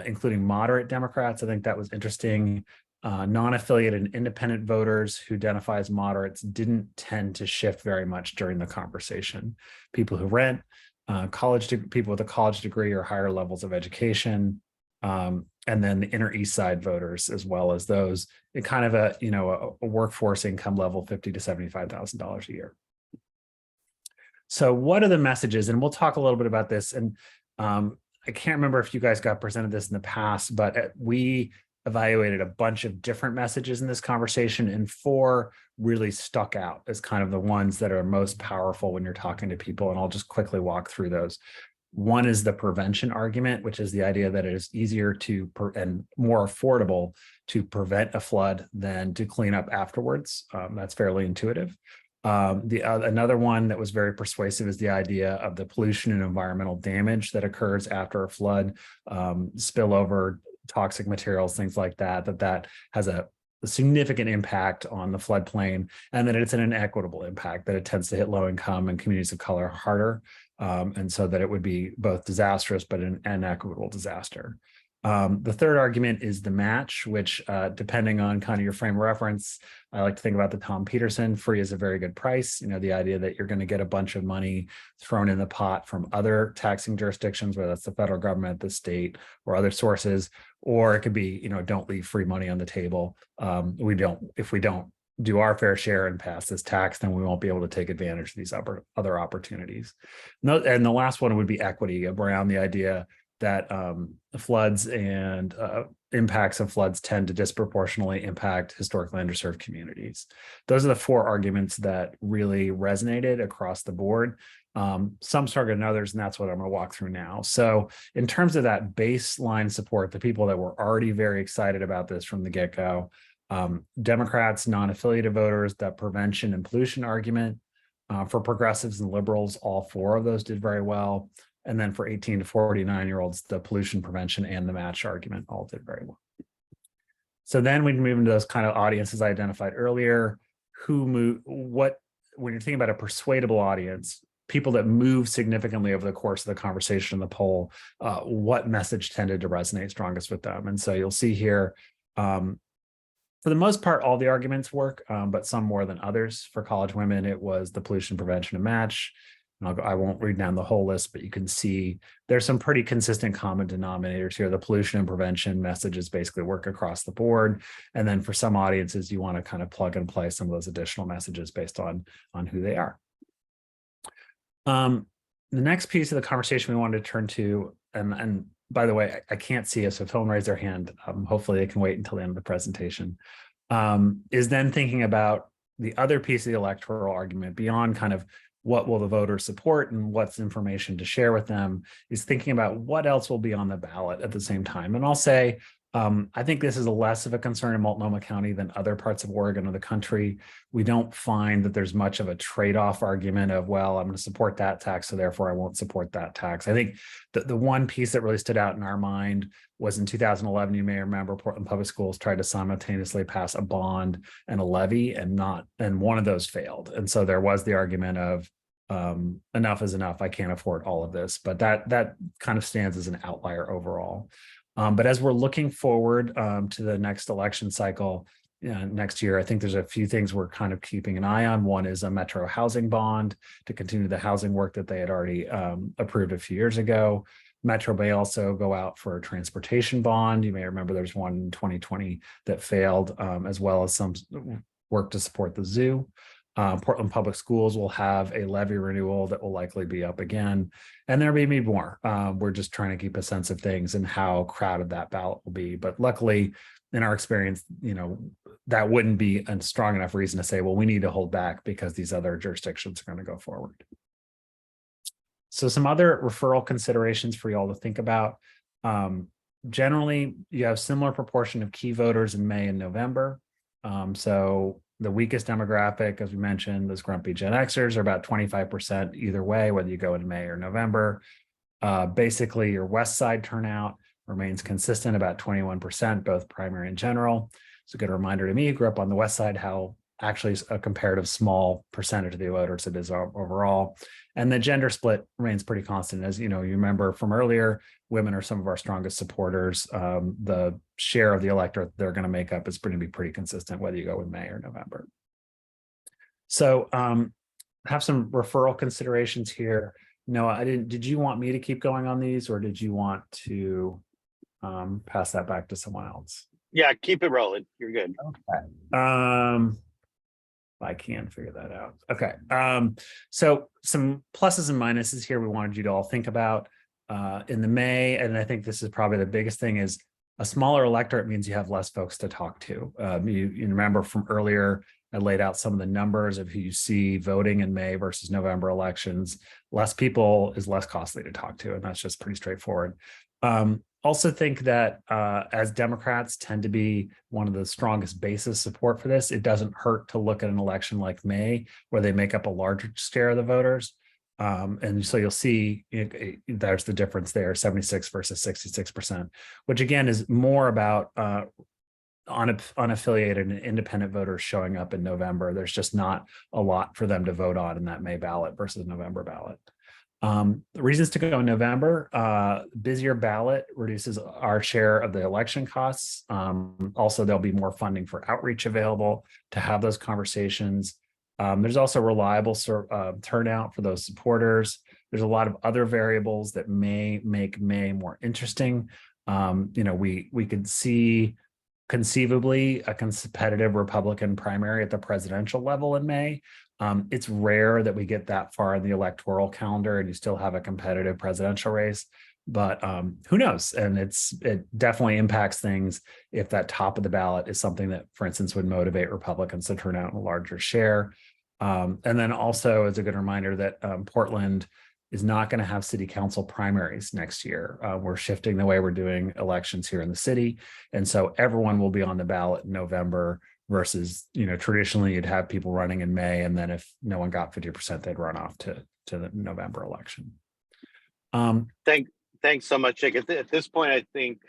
including moderate Democrats. I think that was interesting. Non-affiliated and independent voters who identify as moderates didn't tend to shift very much during the conversation. People who rent, people with a college degree or higher levels of education, and then the inner East Side voters, as well as those in kind of a workforce income level, $50,000 to $75,000 a year. So what are the messages? And we'll talk a little bit about this. And I can't remember if you guys got presented this in the past, but we evaluated a bunch of different messages in this conversation, and 4 really stuck out as kind of the ones that are most powerful when you're talking to people. And I'll just quickly walk through those. One is the prevention argument, which is the idea that it is easier and more affordable to prevent a flood than to clean up afterwards. That's fairly intuitive. Another one that was very persuasive is the idea of the pollution and environmental damage that occurs after a flood, spillover, toxic materials, things like that, that has a significant impact on the floodplain, and that it's an inequitable impact, that it tends to hit low income and communities of color harder. And so that it would be both disastrous, but an inequitable disaster. The third argument is the match, which depending on kind of your frame of reference, I like to think about the Tom Peterson, free is a very good price. The idea that you're going to get a bunch of money thrown in the pot from other taxing jurisdictions, whether that's the federal government, the state, or other sources, or it could be, don't leave free money on the table. If we don't do our fair share and pass this tax, then we won't be able to take advantage of these other opportunities. And the last one would be equity, around the idea that floods and impacts of floods tend to disproportionately impact historically underserved communities. Those are the 4 arguments that really resonated across the board. Some stronger than others, and that's what I'm going to walk through now. So in terms of that baseline support, the people that were already very excited about this from the get-go, Democrats, non-affiliated voters, that prevention and pollution argument. For progressives and liberals, all 4 of those did very well. And then for 18 to 49-year-olds, the pollution prevention and the match argument all did very well. So then we move into those kind of audiences I identified earlier. When you're thinking about a persuadable audience, people that move significantly over the course of the conversation in the poll, what message tended to resonate strongest with them? And so you'll see here, for the most part, all the arguments work, but some more than others. For college women, it was the pollution prevention and match. And I won't read down the whole list, but you can see there's some pretty consistent common denominators here. The pollution and prevention messages basically work across the board. And then for some audiences, you want to kind of plug and play some of those additional messages based on who they are. The next piece of the conversation we wanted to turn to, and by the way, I can't see us, so if someone raise their hand, hopefully they can wait until the end of the presentation, is then thinking about the other piece of the electoral argument beyond kind of what will the voters support and what's information to share with them, is thinking about what else will be on the ballot at the same time. And I'll say, I think this is less of a concern in Multnomah County than other parts of Oregon or the country. We don't find that there's much of a trade-off argument of, well, I'm going to support that tax, so therefore I won't support that tax. I think the one piece that really stood out in our mind was in 2011, you may remember, Portland Public Schools tried to simultaneously pass a bond and a levy, and one of those failed. And so there was the argument of enough is enough, I can't afford all of this, but that kind of stands as an outlier overall. But as we're looking forward to the next election cycle, next year. I think there's a few things we're kind of keeping an eye on. One is a metro housing bond to continue the housing work that they had already approved a few years ago. Metro may also go out for a transportation bond. You may remember there's one in 2020 that failed, as well as some work to support the zoo. Portland Public Schools will have a levy renewal that will likely be up again. And there may be more. We're just trying to keep a sense of things and how crowded that ballot will be. But luckily, in our experience, that wouldn't be a strong enough reason to say, well, we need to hold back because these other jurisdictions are going to go forward. So some other referral considerations for y'all to think about. Generally, you have similar proportion of key voters in May and November. So the weakest demographic, as we mentioned, those grumpy Gen Xers are about 25% either way, whether you go in May or November. Basically, your West Side turnout remains consistent, about 21%, both primary and general. It's a good reminder to me, who grew up on the West Side, how actually a comparative small percentage of the voters it is overall. And the gender split remains pretty constant. As you remember from earlier, women are some of our strongest supporters. The share of the electorate they're going to make up is going to be pretty consistent, whether you go in May or November. So have some referral considerations here. Noah, did you want me to keep going on these, or did you want to pass that back to someone else? Yeah, keep it rolling. You're good. Okay. I can figure that out. Okay. So some pluses and minuses here we wanted you to all think about in the May, and I think this is probably the biggest thing, is a smaller electorate means you have less folks to talk to. You remember from earlier, I laid out some of the numbers of who you see voting in May versus November elections. Less people is less costly to talk to, and that's just pretty straightforward. Also think that as Democrats tend to be one of the strongest bases support for this, it doesn't hurt to look at an election like May, where they make up a larger share of the voters. And so you'll see there's the difference there, 76 versus 66%, which again is more about unaffiliated and independent voters showing up in November. There's just not a lot for them to vote on in that May ballot versus November ballot. The reasons to go in November, busier ballot reduces our share of the election costs. Also, there'll be more funding for outreach available to have those conversations. There's also reliable turnout for those supporters. There's a lot of other variables that may make May more interesting. We could see conceivably a competitive Republican primary at the presidential level in May. It's rare that we get that far in the electoral calendar and you still have a competitive presidential race, but who knows? And it definitely impacts things if that top of the ballot is something that, for instance, would motivate Republicans to turn out in a larger share. And then also as a good reminder that Portland is not going to have city council primaries next year. We're shifting the way we're doing elections here in the city. And so everyone will be on the ballot in November versus, traditionally you'd have people running in May. And then if no one got 50%, they'd run off to the November election. Thanks so much, Jake. At this point, I think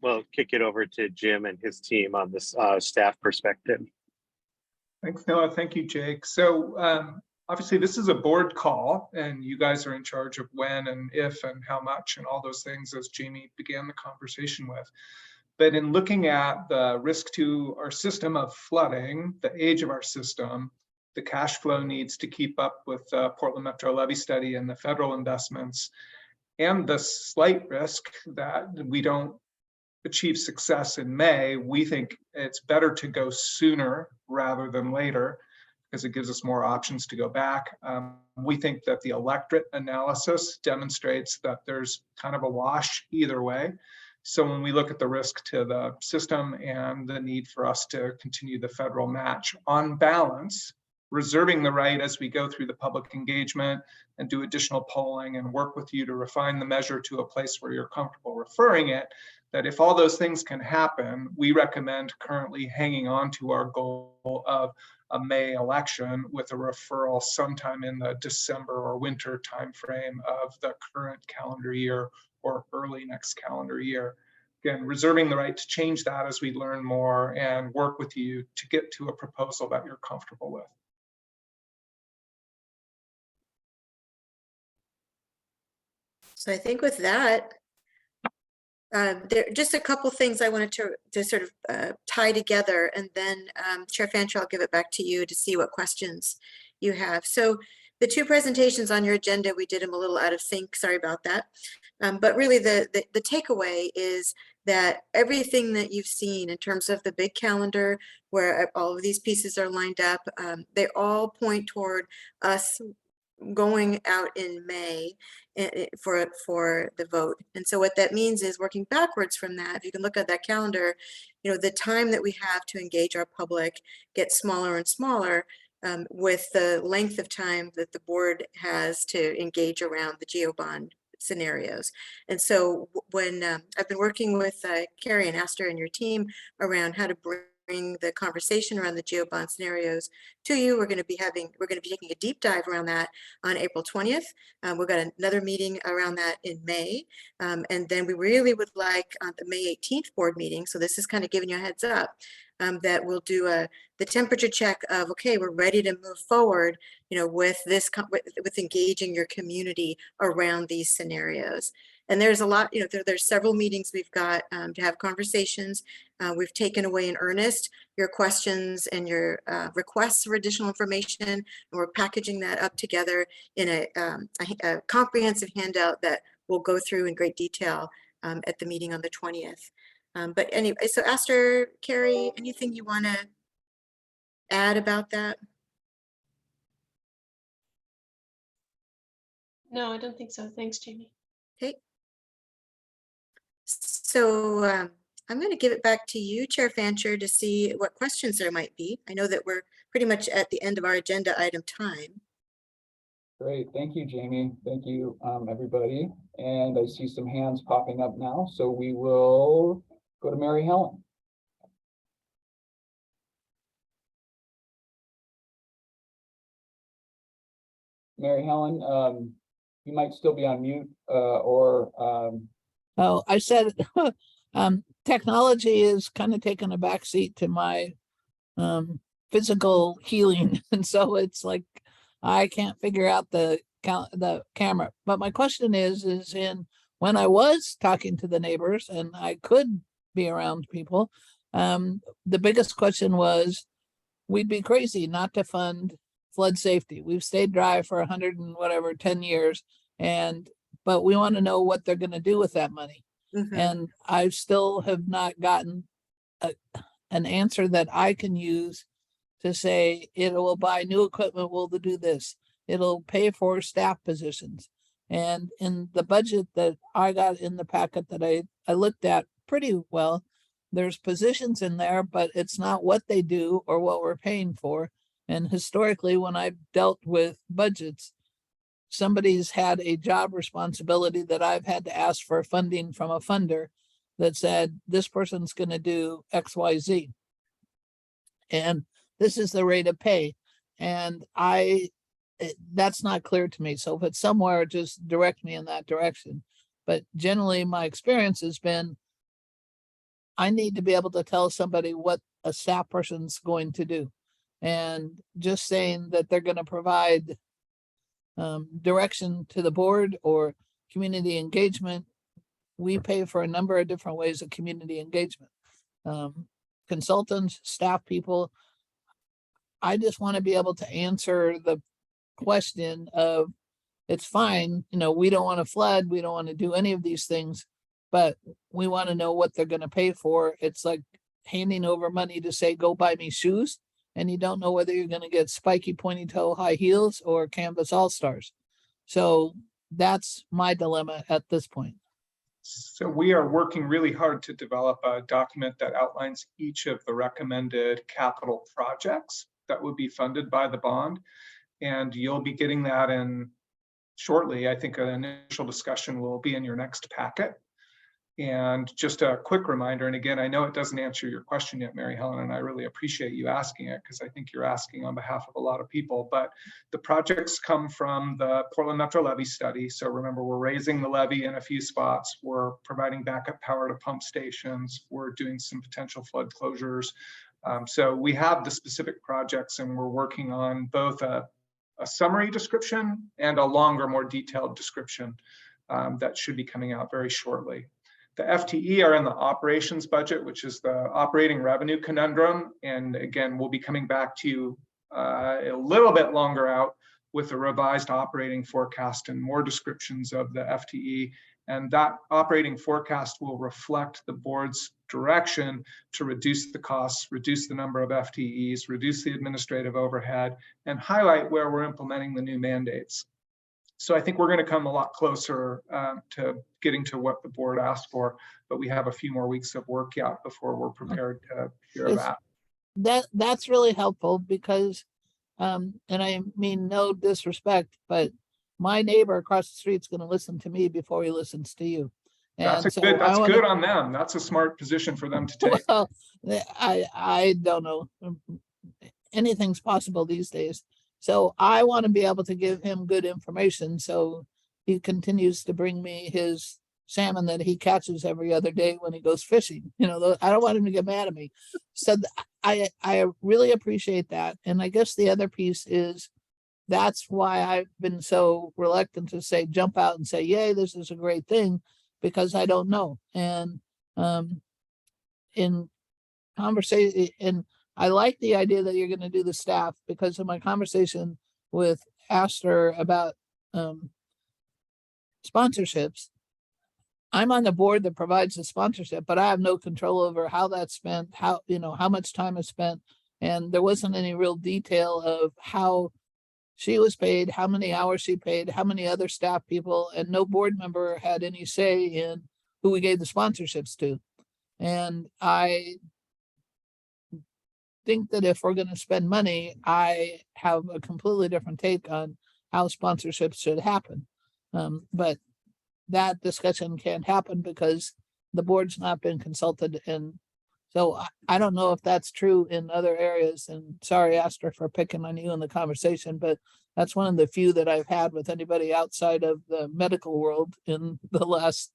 we'll kick it over to Jim and his team on this staff perspective. Thanks, Noah. Thank you, Jake. So obviously this is a board call and you guys are in charge of when and if and how much and all those things, as Jamie began the conversation with. But in looking at the risk to our system of flooding, the age of our system, the cash flow needs to keep up with the Portland Metro Levy Study and the federal investments, and the slight risk that we don't achieve success in May, we think it's better to go sooner rather than later because it gives us more options to go back. We think that the electorate analysis demonstrates that there's kind of a wash either way. So when we look at the risk to the system and the need for us to continue the federal match, on balance, reserving the right as we go through the public engagement and do additional polling and work with you to refine the measure to a place where you're comfortable referring it, that if all those things can happen, we recommend currently hanging on to our goal of a May election with a referral sometime in the December or winter timeframe of the current calendar year or early next calendar year. Again, reserving the right to change that as we learn more and work with you to get to a proposal that you're comfortable with. So I think with that, There are just a couple things I wanted to sort of tie together, and then Chair Fancher, I'll give it back to you to see what questions you have. So the two presentations on your agenda, we did them a little out of sync. Sorry about that. But really the takeaway is that everything that you've seen in terms of the big calendar, where all of these pieces are lined up, they all point toward us going out in May for the vote. And so what that means is working backwards from that. If you can look at that calendar, you know, the time that we have to engage our public gets smaller and smaller with the length of time that the board has to engage around the GeoBond scenarios. And so when I've been working with Carrie and Astor and your team around how to bring the conversation around the GeoBond scenarios to you, we're going to be taking a deep dive around that on April 20th. We've got another meeting around that in May. And then we really would like on the May 18th board meeting, so this is kind of giving you a heads up, that we'll do the temperature check of, okay, we're ready to move forward, you know, with this, with engaging your community around these scenarios. And there's a lot, you know, there's several meetings we've got to have conversations. We've taken away in earnest your questions and your requests for additional information, and we're packaging that up together in a comprehensive handout that we'll go through in great detail at the meeting on the 20th. But anyway, so Astor, Carrie, anything you want to add about that? No, I don't think so. Thanks, Jamie. Okay. So I'm going to give it back to you, Chair Fancher, to see what questions there might be. I know that we're pretty much at the end of our agenda item time. Great, thank you, Jamie. Thank you, everybody. And I see some hands popping up now, so we will go to Mary Helen. Mary Helen, you might still be on mute or Oh, I said technology is kind of taking a backseat to my physical healing. And so it's like, I can't figure out the camera. But my question is when I was talking to the neighbors and I could be around people, the biggest question was, we'd be crazy not to fund flood safety. We've stayed dry for 10 years. But we want to know what they're going to do with that money. Mm-hmm. And I still have not gotten an answer that I can use to say it will buy new equipment, will do this. It'll pay for staff positions. And in the budget that I got in the packet that I looked at pretty well, there's positions in there, but it's not what they do or what we're paying for. And historically, when I've dealt with budgets, somebody's had a job responsibility that I've had to ask for funding from a funder that said, this person's going to do X, Y, Z. And this is the rate of pay. And that's not clear to me. So if it's somewhere, just direct me in that direction. But generally my experience has been, I need to be able to tell somebody what a staff person's going to do. And just saying that they're going to provide direction to the board or community engagement. We pay for a number of different ways of community engagement. Consultants, staff people. I just want to be able to answer the question of, it's fine, you know, we don't want to flood, we don't want to do any of these things, but we want to know what they're going to pay for. It's like handing over money to say, go buy me shoes. And you don't know whether you're going to get spiky pointy toe high heels or canvas all-stars. So that's my dilemma at this point. So we are working really hard to develop a document that outlines each of the recommended capital projects that would be funded by the bond. And you'll be getting that in shortly. I think an initial discussion will be in your next packet. And just a quick reminder, and again, I know it doesn't answer your question yet, Mary Helen, and I really appreciate you asking it because I think you're asking on behalf of a lot of people, but the projects come from the Portland Metro Levee Study. So remember, we're raising the levee in a few spots. We're providing backup power to pump stations. We're doing some potential flood closures. So we have the specific projects and we're working on both a summary description and a longer, more detailed description that should be coming out very shortly. The FTE are in the operations budget, which is the operating revenue conundrum. And again, we'll be coming back to you a little bit longer out with a revised operating forecast and more descriptions of the FTE. And that operating forecast will reflect the board's direction to reduce the costs, reduce the number of FTEs, reduce the administrative overhead, and highlight where we're implementing the new mandates. So I think we're going to come a lot closer to getting to what the board asked for, but we have a few more weeks of work yet before we're prepared to hear that. That's really helpful because, and I mean no disrespect, but my neighbor across the street is going to listen to me before he listens to you. And That's so that's good on them. That's a smart position for them to take. Well, I don't know. Anything's possible these days. So I want to be able to give him good information. So he continues to bring me his salmon that he catches every other day when he goes fishing. You know, I don't want him to get mad at me. So I really appreciate that. And I guess the other piece is that's why I've been so reluctant to say, jump out and say, yay, this is a great thing, because I don't know. And in conversation, and I like the idea that you're going to do the staff, because of my conversation with Astor about sponsorships. I'm on the board that provides the sponsorship, but I have no control over how that's spent, how much time is spent. And there wasn't any real detail of how she was paid, how many hours she paid, how many other staff people, and no board member had any say in who we gave the sponsorships to. And I think that if we're going to spend money, I have a completely different take on how sponsorships should happen. But that discussion can't happen because the board's not been consulted. And so I don't know if that's true in other areas. And sorry, Astor, for picking on you in the conversation, but that's one of the few that I've had with anybody outside of the medical world in the last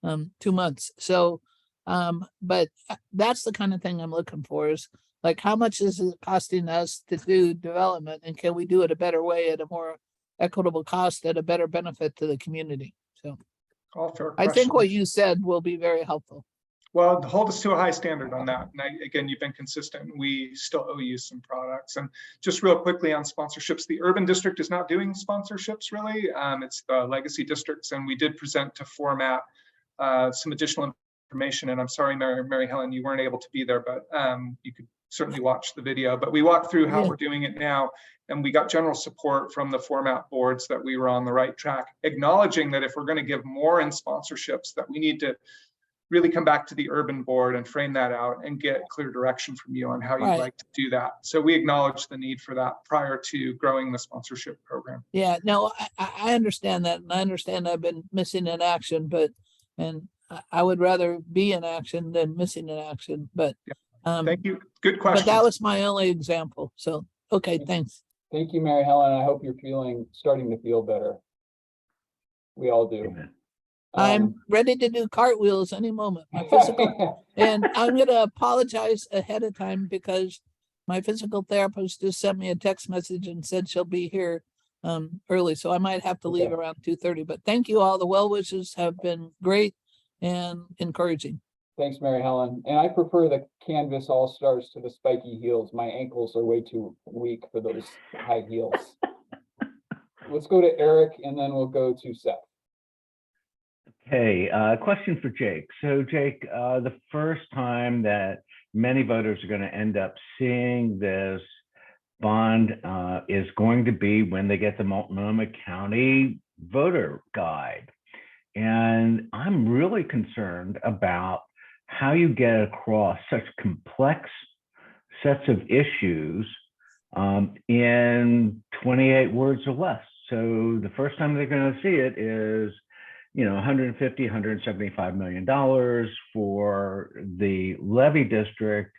2 months. So, but that's the kind of thing I'm looking for, is like, how much is it costing us to do development, and can we do it a better way at a more equitable cost at a better benefit to the community? So All fair I think what questions. you said will be very helpful. Well, hold us to a high standard on that. And again, you've been consistent. We still owe you some products. And just real quickly on sponsorships, the urban district is not doing sponsorships really. It's the legacy districts. And we did present to format some additional information. And I'm sorry, Mary Helen, you weren't able to be there, but you could certainly watch the video. But we walked through how we're doing it now. And we got general support from the format boards that we were on the right track, acknowledging that if we're going to give more in sponsorships, that we need to really come back to the urban board and frame that out and get clear direction from you on how you'd like to do that. So we acknowledge the need for that prior to growing the sponsorship program. Yeah, no, I understand that. And I understand I've been missing in action, but, and I would rather be in action than missing in action, but. Thank you. Good question. But that was my only example. So, okay, thanks. Thank you, Mary Helen. I hope you're starting to feel better. We all do. I'm ready to do cartwheels any moment. My physical, and I'm going to apologize ahead of time because my physical therapist just sent me a text message and said she'll be here early. So I might have to leave around 2:30, but thank you all. The well wishes have been great and encouraging. Thanks, Mary Helen. And I prefer the canvas all-stars to the spiky heels. My ankles are way too weak for those high heels. Let's go to Eric and then we'll go to Seth. Hey, question for Jake. So Jake, the first time that many voters are going to end up seeing this bond is going to be when they get the Multnomah County voter guide. And I'm really concerned about how you get across such complex sets of issues in 28 words or less. So the first time they're going to see it is, you know, $150, $175 million for the levy district.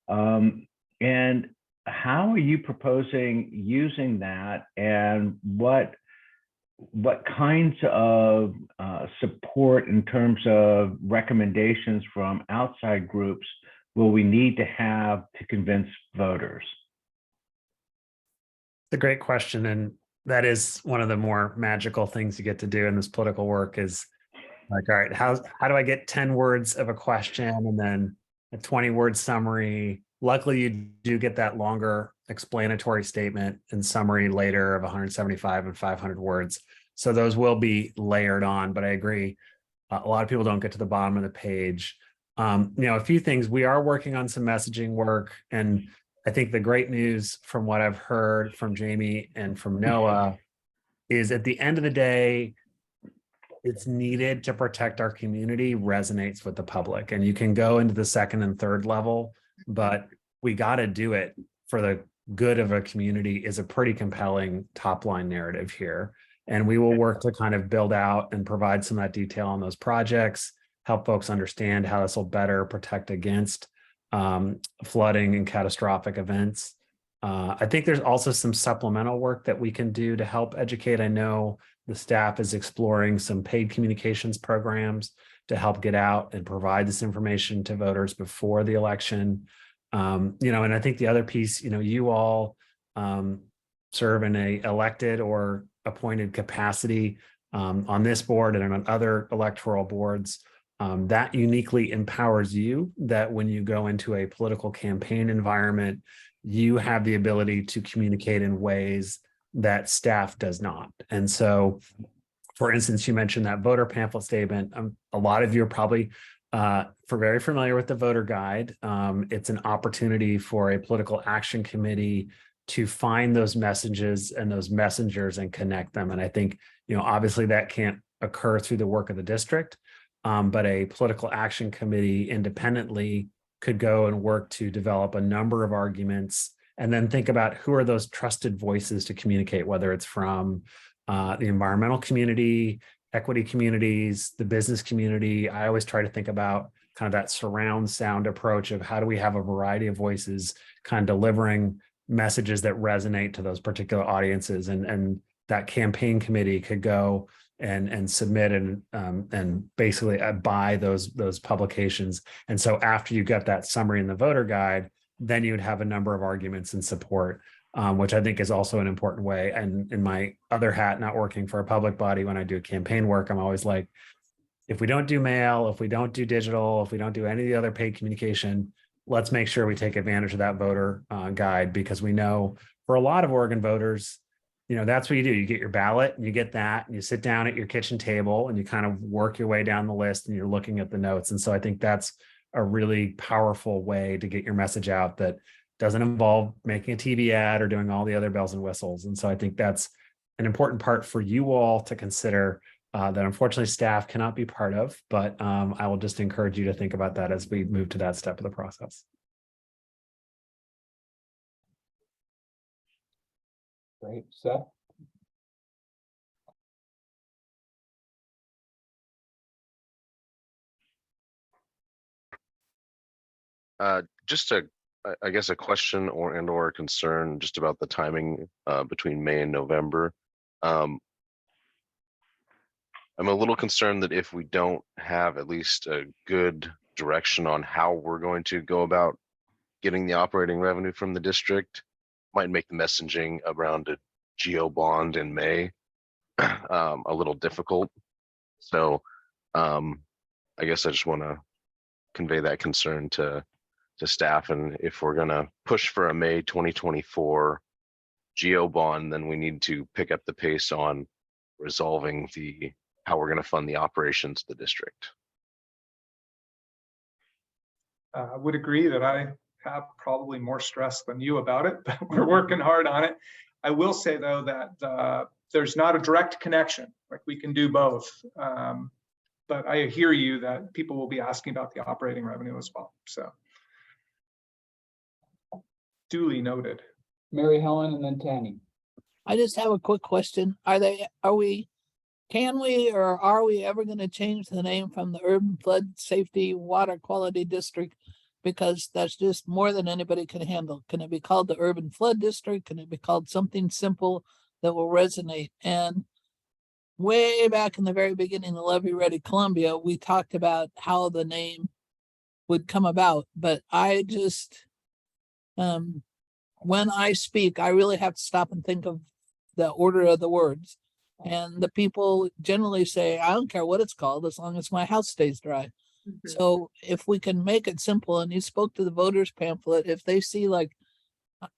And how are you proposing using that, and what kinds of support in terms of recommendations from outside groups will we need to have to convince voters? It's a great question. And that is one of the more magical things you get to do in this political work, is Like, all right, how do I get 10 words of a question and then a 20-word summary? Luckily, you do get that longer explanatory statement and summary later of 175 and 500 words. So those will be layered on, but I agree. A lot of people don't get to the bottom of the page. A few things. We are working on some messaging work, and I think the great news from what I've heard from Jamie and from Noah is at the end of the day, it's needed to protect our community resonates with the public. And you can go into the second and third level, but we got to do it for the good of a community is a pretty compelling top line narrative here. And we will work to kind of build out and provide some of that detail on those projects, help folks understand how this will better protect against flooding and catastrophic events. I think there's also some supplemental work that we can do to help educate. I know the staff is exploring some paid communications programs to help get out and provide this information to voters before the election. And I think the other piece, you all serve in a elected or appointed capacity on this board and on other electoral boards. That uniquely empowers you that when you go into a political campaign environment, you have the ability to communicate in ways that staff does not. And so, for instance, you mentioned that voter pamphlet statement. A lot of you are probably very familiar with the voter guide. It's an opportunity for a political action committee to find those messages and those messengers and connect them. And I think, obviously that can't occur through the work of the district, but a political action committee independently could go and work to develop a number of arguments and then think about who are those trusted voices to communicate, whether it's from the environmental community, equity communities, the business community. I always try to think about kind of that surround sound approach of how do we have a variety of voices kind of delivering messages that resonate to those particular audiences. And that campaign committee could go and submit and basically buy those publications. And so after you get that summary in the voter guide, then you would have a number of arguments in support, which I think is also an important way. And in my other hat, not working for a public body, when I do campaign work, I'm always like, if we don't do mail, if we don't do digital, if we don't do any of the other paid communication, let's make sure we take advantage of that voter guide, because we know for a lot of Oregon voters, that's what you do. You get your ballot and you get that and you sit down at your kitchen table and you kind of work your way down the list and you're looking at the notes. And so I think that's a really powerful way to get your message out that doesn't involve making a TV ad or doing all the other bells and whistles. And so I think that's an important part for you all to consider that unfortunately staff cannot be part of, but I will just encourage you to think about that as we move to that step of the process. Great, Seth? Just I guess a question or a concern just about the timing between May and November. I'm a little concerned that if we don't have at least a good direction on how we're going to go about getting the operating revenue from the district, might make the messaging around a geo bond in May a little difficult. So I guess I just want to convey that concern to staff. And if we're going to push for a May 2024 geo bond, then we need to pick up the pace on resolving how we're going to fund the operations of the district. I would agree that I have probably more stress than you about it, but we're working hard on it. I will say though that there's not a direct connection, like we can do both. But I hear you that people will be asking about the operating revenue as well. So duly noted. Mary Helen and then Tanny. I just have a quick question. Can we or are we ever going to change the name from the Urban Flood Safety Water Quality District? Because that's just more than anybody can handle. Can it be called the Urban Flood District? Can it be called something simple that will resonate? And way back in the very beginning of Levy Ready Columbia, we talked about how the name would come about. But I just, when I speak, I really have to stop and think of the order of the words. And the people generally say, I don't care what it's called, as long as my house stays dry. So if we can make it simple, and you spoke to the voters pamphlet, if they see like,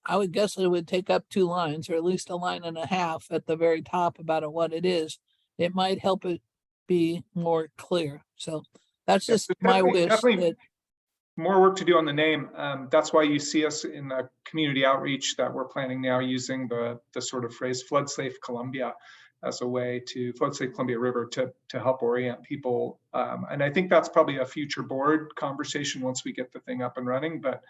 I would guess it would take up 2 lines or at least 1.5 lines at the very top about what it is, it might help it be more clear. So that's Yes, just there's my definitely- wish. definitely that- more work to do on the name. That's why you see us in the community outreach that we're planning now, using the sort of phrase flood safe Columbia as a way to flood safe Columbia River to help orient people. And I think that's probably a future board conversation once we get the thing up and running, but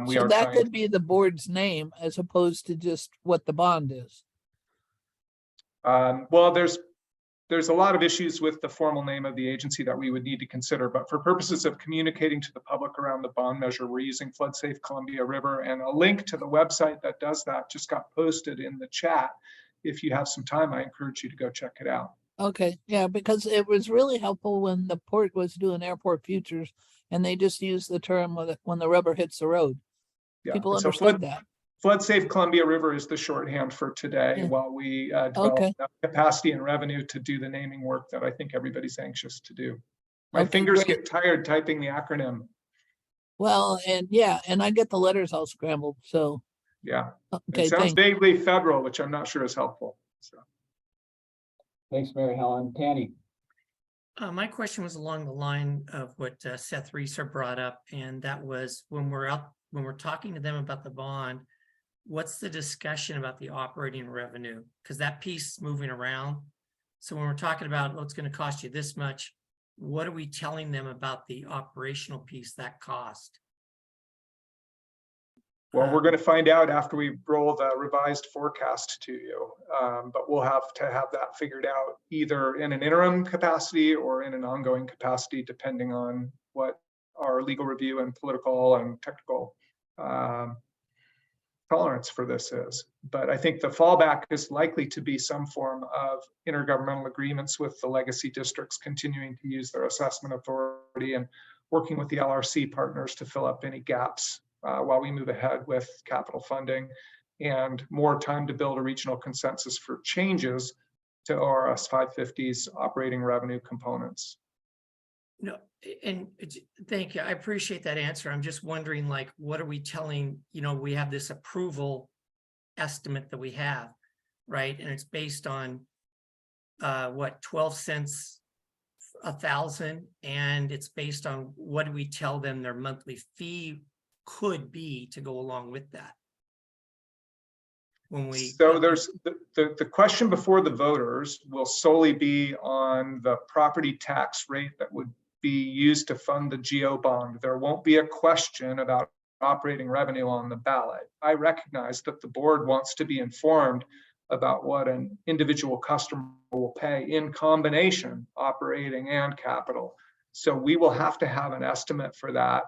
we So are that trying. could be the board's name as opposed to just what the bond is. Well, there's a lot of issues with the formal name of the agency that we would need to consider, but for purposes of communicating to the public around the bond measure, we're using Flood Safe Columbia River, and a link to the website that does that just got posted in the chat. If you have some time, I encourage you to go check it out. Okay, yeah, because it was really helpful when the port was doing airport futures and they just used the term when the rubber hits the road. Yeah, People and so understood that. Flood Safe Columbia River is the shorthand for today, Yeah. while we develop Okay. enough capacity and revenue to do the naming work that I think everybody's anxious to do. My Okay, fingers great. get tired typing the acronym. Well, and yeah, and I get the letters all scrambled, so, Yeah, okay, it sounds thanks. vaguely federal, which I'm not sure is helpful. So. Thanks, Mary Helen. Tanny? My question was along the line of what Seth Reeser brought up, and that was when we're talking to them about the bond, what's the discussion about the operating revenue? Because that piece is moving around. So when we're talking about what's going to cost you this much, what are we telling them about the operational piece, that cost? Well, we're going to find out after we roll the revised forecast to you, but we'll have to have that figured out either in an interim capacity or in an ongoing capacity, depending on what our legal review and political and technical tolerance for this is. But I think the fallback is likely to be some form of intergovernmental agreements with the legacy districts continuing to use their assessment authority and working with the LRC partners to fill up any gaps while we move ahead with capital funding, and more time to build a regional consensus for changes to ORS 550's operating revenue components. No, and thank you. I appreciate that answer. I'm just wondering, like, what are we telling, we have this approval estimate that we have, right? And it's based on what, 12 cents a thousand, and it's based on what do we tell them their monthly fee could be to go along with that. When we So there's the question before the voters will solely be on the property tax rate that would be used to fund the GO bond. There won't be a question about operating revenue on the ballot. I recognize that the board wants to be informed about what an individual customer will pay in combination, operating and capital. So we will have to have an estimate for that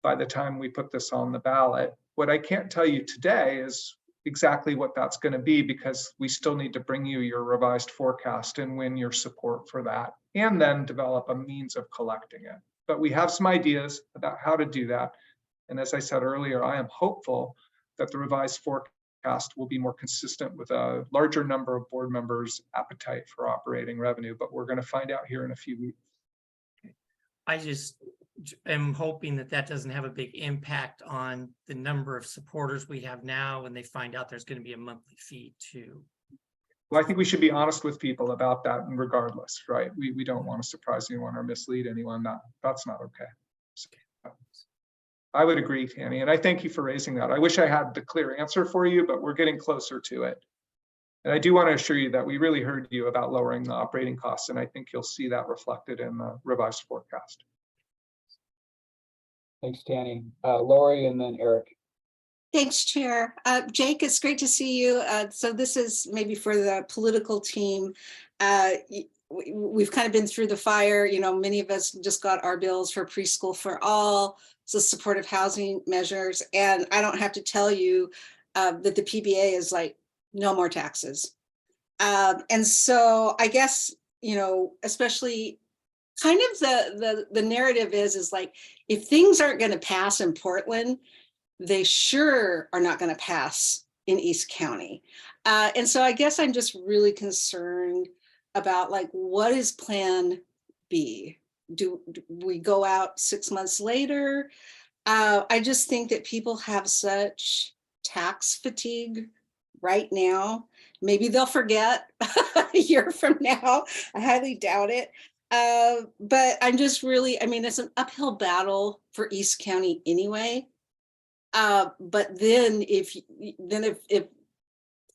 by the time we put this on the ballot. What I can't tell you today is exactly what that's going to be, because we still need to bring you your revised forecast and win your support for that, and then develop a means of collecting it. But we have some ideas about how to do that. And as I said earlier, I am hopeful that the revised forecast will be more consistent with a larger number of board members' appetite for operating revenue, but we're going to find out here in a few weeks. I just am hoping that that doesn't have a big impact on the number of supporters we have now when they find out there's going to be a monthly fee too. Well, I think we should be honest with people about that, and regardless, right? We don't want to surprise anyone or mislead anyone. That's not okay. So, I would agree, Tammy, and I thank you for raising that. I wish I had the clear answer for you, but we're getting closer to it. And I do want to assure you that we really heard you about lowering the operating costs, and I think you'll see that reflected in the revised forecast. Thanks, Tanny. Lori and then Eric. Thanks, Chair. Jake, it's great to see you. So this is maybe for the political team. We've kind of been through the fire. Many of us just got our bills for preschool for all, so supportive housing measures. And I don't have to tell you that the PBA is like, no more taxes. And so I guess, especially kind of the narrative is like, if things aren't going to pass in Portland, they sure are not going to pass in East County. And so I guess I'm just really concerned about like, what is plan B? Do we go out 6 months later? I just think that people have such tax fatigue right now. Maybe they'll forget a year from now. I highly doubt it. But I'm just really, I mean, it's an uphill battle for East County anyway. But then if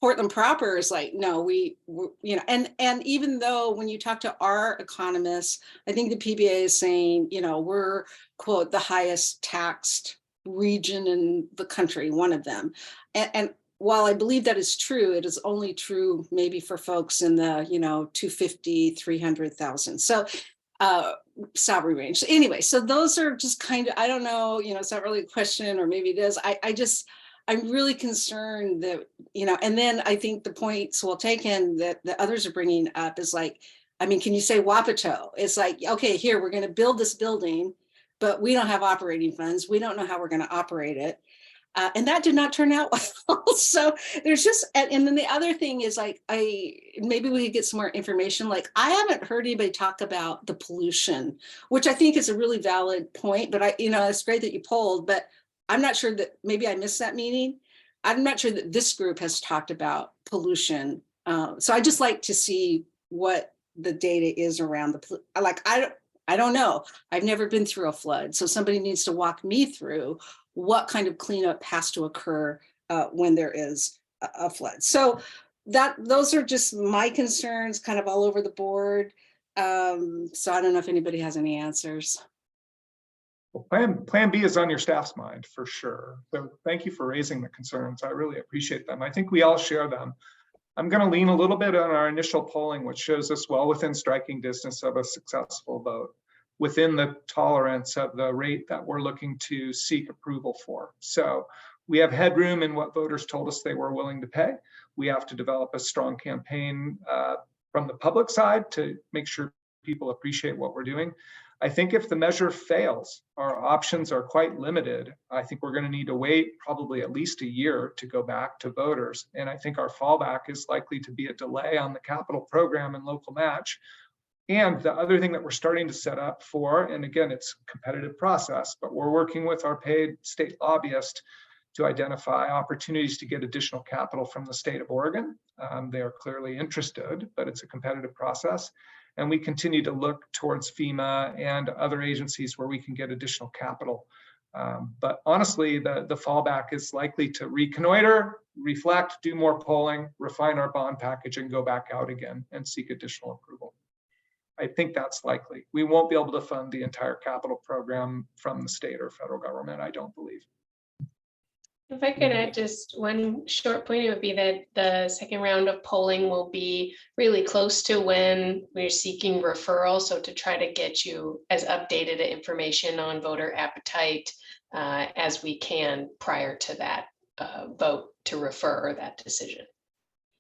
Portland proper is like, no, we you know, and even though when you talk to our economists, I think the PBA is saying, you know, we're quote the highest taxed region in the country, one of them. And while I believe that is true, it is only true maybe for folks in the, you know, 250, 300,000. So salary range. So anyway, so those are just kind of, I don't know, you know, it's not really a question, or maybe it is. I'm really concerned that, you know, and then I think the points well taken that the others are bringing up is like, I mean, can you say Wapato? It's like, okay, here, we're going to build this building, but we don't have operating funds. We don't know how we're going to operate it. And that did not turn out well. So there's just, and then the other thing is like, maybe we could get some more information. Like, I haven't heard anybody talk about the pollution, which I think is a really valid point, but you know, it's great that you polled, but I'm not sure that, maybe I missed that meeting. I'm not sure that this group has talked about pollution. So I just like to see what the data is around I don't know. I've never been through a flood. So somebody needs to walk me through what kind of cleanup has to occur when there is a flood. So those are just my concerns kind of all over the board. So I don't know if anybody has any answers. Well, plan B is on your staff's mind for sure. So thank you for raising the concerns. I really appreciate them. I think we all share them. I'm going to lean a little bit on our initial polling, which shows us well within striking distance of a successful vote, within the tolerance of the rate that we're looking to seek approval for. So we have headroom in what voters told us they were willing to pay. We have to develop a strong campaign from the public side to make sure people appreciate what we're doing. I think if the measure fails, our options are quite limited. I think we're going to need to wait probably at least a year to go back to voters. And I think our fallback is likely to be a delay on the capital program and local match. And the other thing that we're starting to set up for, and again, it's a competitive process, but we're working with our paid state lobbyist to identify opportunities to get additional capital from the state of Oregon. They are clearly interested, but it's a competitive process. And we continue to look towards FEMA and other agencies where we can get additional capital. But honestly, the fallback is likely to reconnoiter, reflect, do more polling, refine our bond package, and go back out again and seek additional approval. I think that's likely. We won't be able to fund the entire capital program from the state or federal government, I don't believe. If I could add just one short point, it would be that the second round of polling will be really close to when we're seeking referral. So to try to get you as updated information on voter appetite as we can prior to that vote to refer that decision.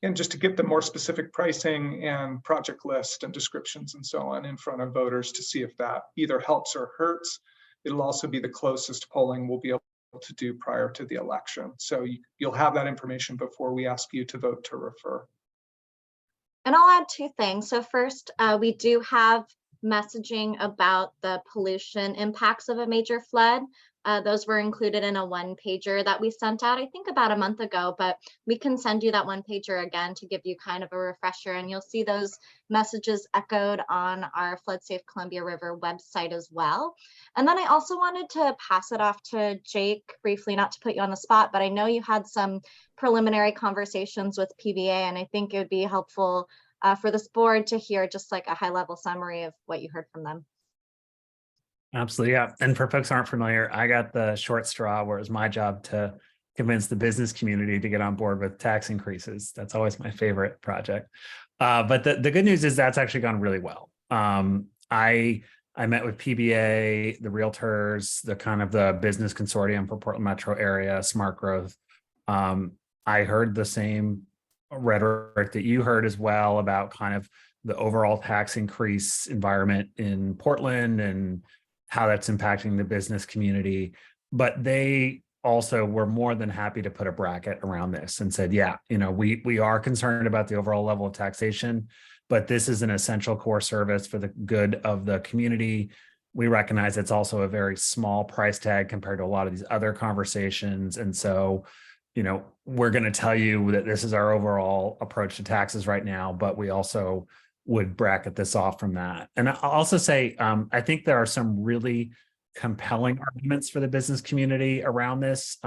And just to get the more specific pricing and project list and descriptions and so on in front of voters to see if that either helps or hurts. It'll also be the closest polling we'll be able to do prior to the election. So you'll have that information before we ask you to vote to refer. And I'll add two things. So first, we do have messaging about the pollution impacts of a major flood. Those were included in a one-pager that we sent out, I think about a month ago, but we can send you that one-pager again to give you kind of a refresher, and you'll see those messages echoed on our Flood Safe Columbia River website as well. And then I also wanted to pass it off to Jake briefly, not to put you on the spot, but I know you had some preliminary conversations with PBA, and I think it would be helpful for this board to hear just like a high-level summary of what you heard from them. Absolutely, yeah. And for folks who aren't familiar, I got the short straw where it was my job to convince the business community to get on board with tax increases. That's always my favorite project. But the good news is that's actually gone really well. I met with PBA, the realtors, the kind of the business consortium for Portland metro area, smart growth. I heard the same rhetoric that you heard as well about kind of the overall tax increase environment in Portland and how that's impacting the business community. But they also were more than happy to put a bracket around this and said, yeah, you know, we are concerned about the overall level of taxation, but this is an essential core service for the good of the community. We recognize it's also a very small price tag compared to a lot of these other conversations. And so, you know, we're going to tell you that this is our overall approach to taxes right now, but we also would bracket this off from that. And I'll also say, I think there are some really compelling arguments for the business community around this.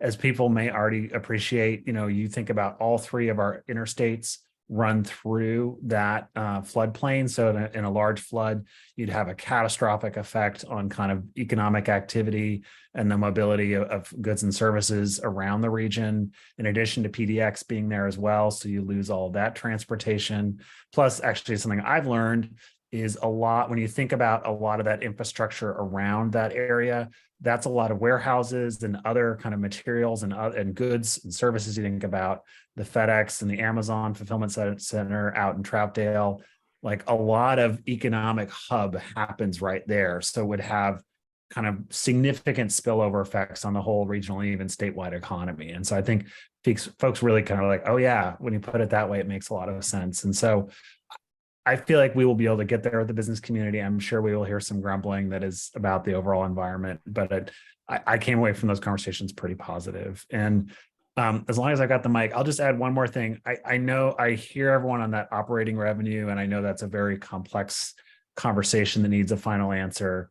As people may already appreciate, you know, you think about all three of our interstates run through that floodplain. So in a large flood, you'd have a catastrophic effect on kind of economic activity and the mobility of goods and services around the region, in addition to PDX being there as well. So you lose all of that transportation. Plus, actually, something I've learned is a lot, when you think about a lot of that infrastructure around that area, that's a lot of warehouses and other kind of materials and goods and services. You think about the FedEx and the Amazon fulfillment center out in Troutdale, like a lot of economic hub happens right there. So it would have kind of significant spillover effects on the whole regional, even statewide economy. And so I think folks really kind of like, oh yeah, when you put it that way, it makes a lot of sense. And so I feel like we will be able to get there with the business community. I'm sure we will hear some grumbling that is about the overall environment, but I came away from those conversations pretty positive. And as long as I got the mic, I'll just add one more thing. I know I hear everyone on that operating revenue, and I know that's a very complex conversation that needs a final answer.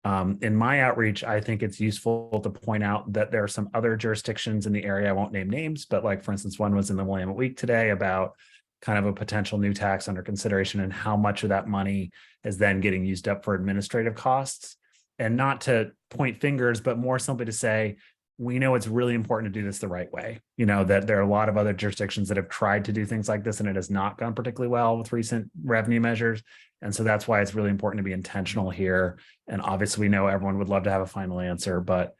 In my outreach, I think it's useful to point out that there are some other jurisdictions in the area. I won't name names, but like, for instance, one was in the Willamette Week today about kind of a potential new tax under consideration and how much of that money is then getting used up for administrative costs. And not to point fingers, but more simply to say, we know it's really important to do this the right way. You know, that there are a lot of other jurisdictions that have tried to do things like this and it has not gone particularly well with recent revenue measures. And so that's why it's really important to be intentional here. And obviously we know everyone would love to have a final answer, but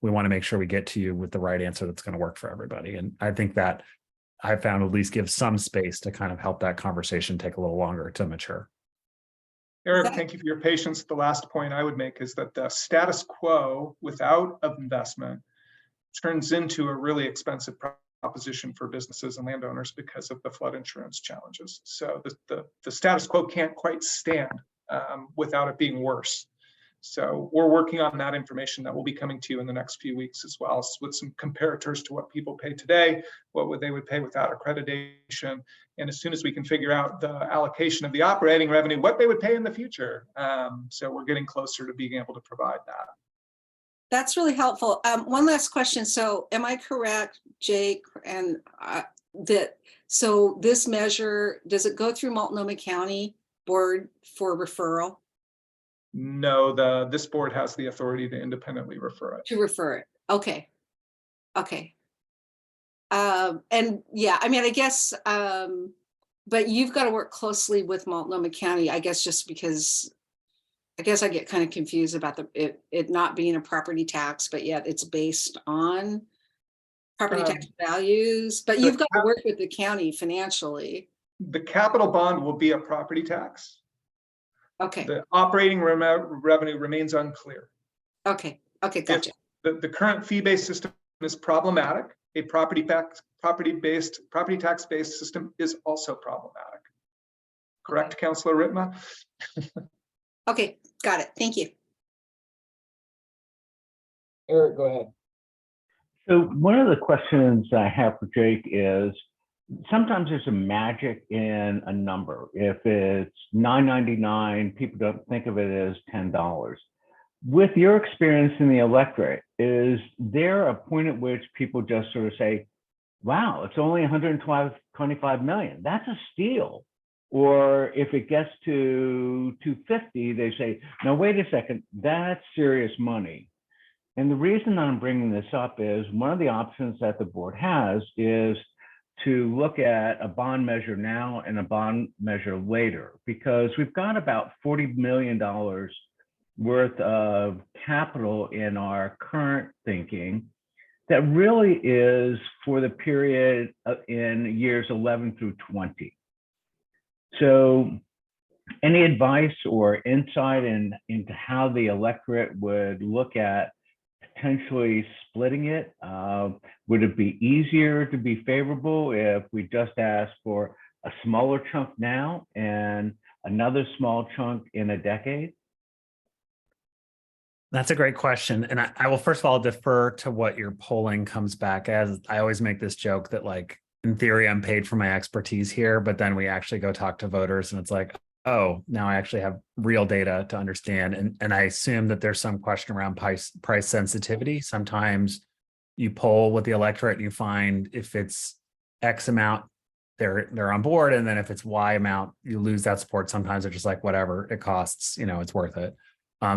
we want to make sure we get to you with the right answer that's going to work for everybody. And I think that I found at least give some space to kind of help that conversation take a little longer to mature. Eric, thank you for your patience. The last point I would make is that the status quo without investment turns into a really expensive proposition for businesses and landowners because of the flood insurance challenges. So the status quo can't quite stand without it being worse. So we're working on that information that will be coming to you in the next few weeks as well, with some comparators to what people pay today, what they would pay without accreditation. And as soon as we can figure out the allocation of the operating revenue, what they would pay in the future. So we're getting closer to being able to provide that. That's really helpful. One last question. So am I correct, Jake, and so this measure, does it go through Multnomah County Board for referral? No, this board has the authority to independently refer it. To refer it. Okay. Okay. And yeah, I mean, I guess, but you've got to work closely with Multnomah County, I guess, just because I guess I get kind of confused about it not being a property tax, but yet it's based on property tax values. But you've got to work with the county financially. The capital bond will be a property tax. Okay. The operating revenue remains unclear. Okay. Okay. Gotcha. The current fee-based system is problematic. A property tax-based system is also problematic. Correct, okay. Councilor Ritma? Okay, got it. Thank you. Eric, go ahead. So one of the questions I have for Jake is, sometimes there's a magic in a number. If it's $9.99, people don't think of it as $10. With your experience in the electorate, is there a point at which people just sort of say, wow, it's only 125 million, that's a steal? Or if it gets to 250, they say, no, wait a second, that's serious money. And the reason that I'm bringing this up is one of the options that the board has is to look at a bond measure now and a bond measure later, because we've got about $40 million worth of capital in our current thinking that really is for the period in years 11 through 20. So any advice or insight into how the electorate would look at potentially splitting it? Would it be easier to be favorable if we just asked for a smaller chunk now and another small chunk in a decade? That's a great question. And I will first of all defer to what your polling comes back as. I always make this joke that, like, in theory, I'm paid for my expertise here, but then we actually go talk to voters and it's like, oh, now I actually have real data to understand. And I assume that there's some question around price sensitivity. Sometimes you poll with the electorate and you find if it's X amount, they're on board. And then if it's Y amount, you lose that support. Sometimes they're just like, whatever it costs, it's worth it.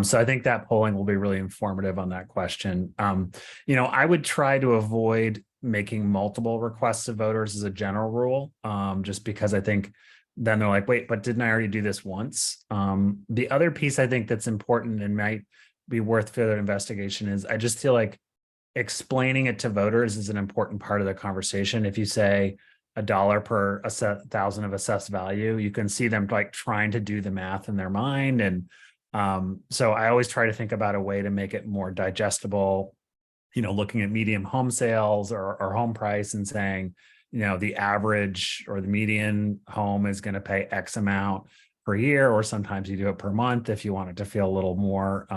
So I think that polling will be really informative on that question. I would try to avoid making multiple requests of voters as a general rule, just because I think then they're like, wait, but didn't I already do this once? The other piece I think that's important and might be worth further investigation is I just feel like explaining it to voters is an important part of the conversation. If you say $1 per 1,000 of assessed value, you can see them like trying to do the math in their mind. And so I always try to think about a way to make it more digestible, looking at median home sales or home price and saying, the average or the median home is going to pay X amount per year, or sometimes you do it per month if you want it to feel a little more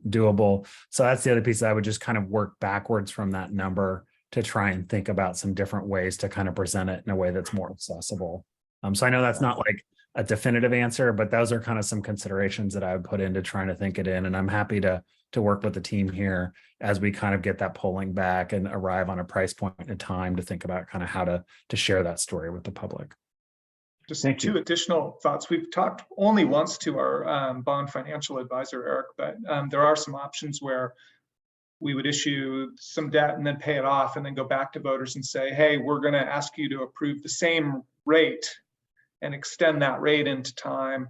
doable. So that's the other piece. I would just kind of work backwards from that number to try and think about some different ways to kind of present it in a way that's more accessible. So I know that's not like a definitive answer, but those are kind of some considerations that I would put into trying to think it in. And I'm happy to work with the team here as we kind of get that polling back and arrive on a price point in time to think about kind of how to share that story with the public. Just two additional thoughts. We've talked only once to our bond financial advisor, Eric, but there are some options where we would issue some debt and then pay it off and then go back to voters and say, hey, we're going to ask you to approve the same rate and extend that rate into time.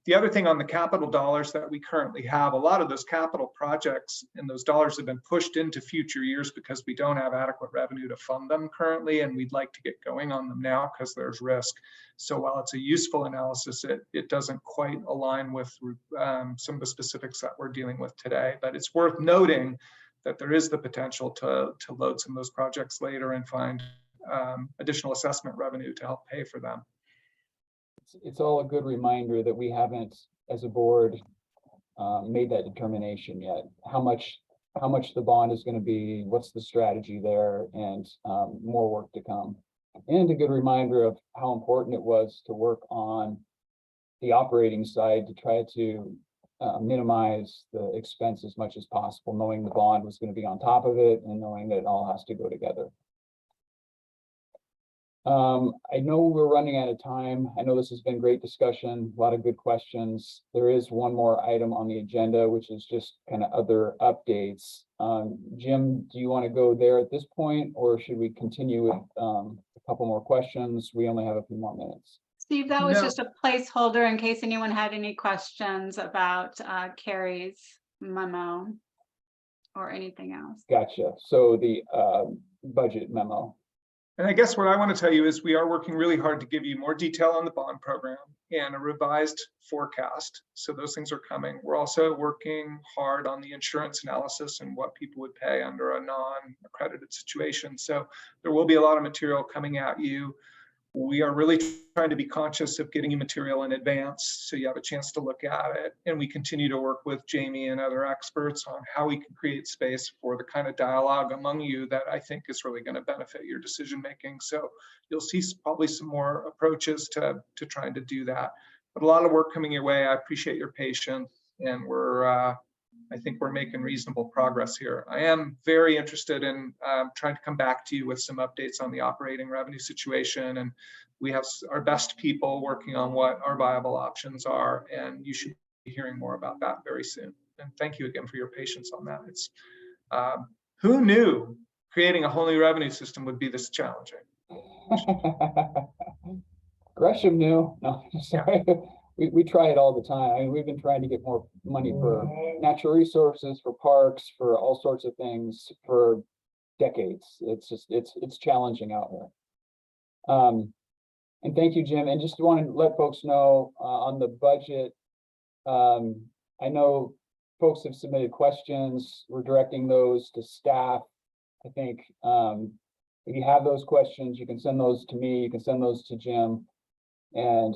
The other thing on the capital dollars that we currently have, a lot of those capital projects and those dollars have been pushed into future years because we don't have adequate revenue to fund them currently, and we'd like to get going on them now because there's risk. So while it's a useful analysis, it doesn't quite align with some of the specifics that we're dealing with today. But it's worth noting that there is the potential to load some of those projects later and find additional assessment revenue to help pay for them. It's all a good reminder that we haven't, as a board, made that determination yet. How much the bond is going to be, what's the strategy there, and more work to come. And a good reminder of how important it was to work on the operating side to try to minimize the expense as much as possible, knowing the bond was going to be on top of it and knowing that it all has to go together. I know we're running out of time. I know this has been great discussion, a lot of good questions. There is one more item on the agenda, which is just kind of other updates. Jim, do you want to go there at this point, or should we continue with a couple more questions? We only have a few more minutes. Steve, that was just a placeholder in case anyone had any questions about Carrie's memo or anything else. Gotcha. So the budget memo. And I guess what I want to tell you is we are working really hard to give you more detail on the bond program and a revised forecast. So those things are coming. We're also working hard on the insurance analysis and what people would pay under a non-accredited situation. So there will be a lot of material coming at you. We are really trying to be conscious of getting you material in advance so you have a chance to look at it. And we continue to work with Jamie and other experts on how we can create space for the kind of dialogue among you that I think is really going to benefit your decision making. So you'll see probably some more approaches to trying to do that. But a lot of work coming your way. I appreciate your patience, and I think we're making reasonable progress here. I am very interested in trying to come back to you with some updates on the operating revenue situation. And we have our best people working on what our viable options are. And you should be hearing more about that very soon. And thank you again for your patience on that. It's who knew creating a whole new revenue system would be this challenging? Gresham knew. No, sorry. We try it all the time. I mean, we've been trying to get more money for natural resources, for parks, for all sorts of things for decades. It's just, it's challenging out here. And thank you, Jim. And just want to let folks know on the budget, I know folks have submitted questions. We're directing those to staff. I think if you have those questions, you can send those to me, you can send those to Jim. And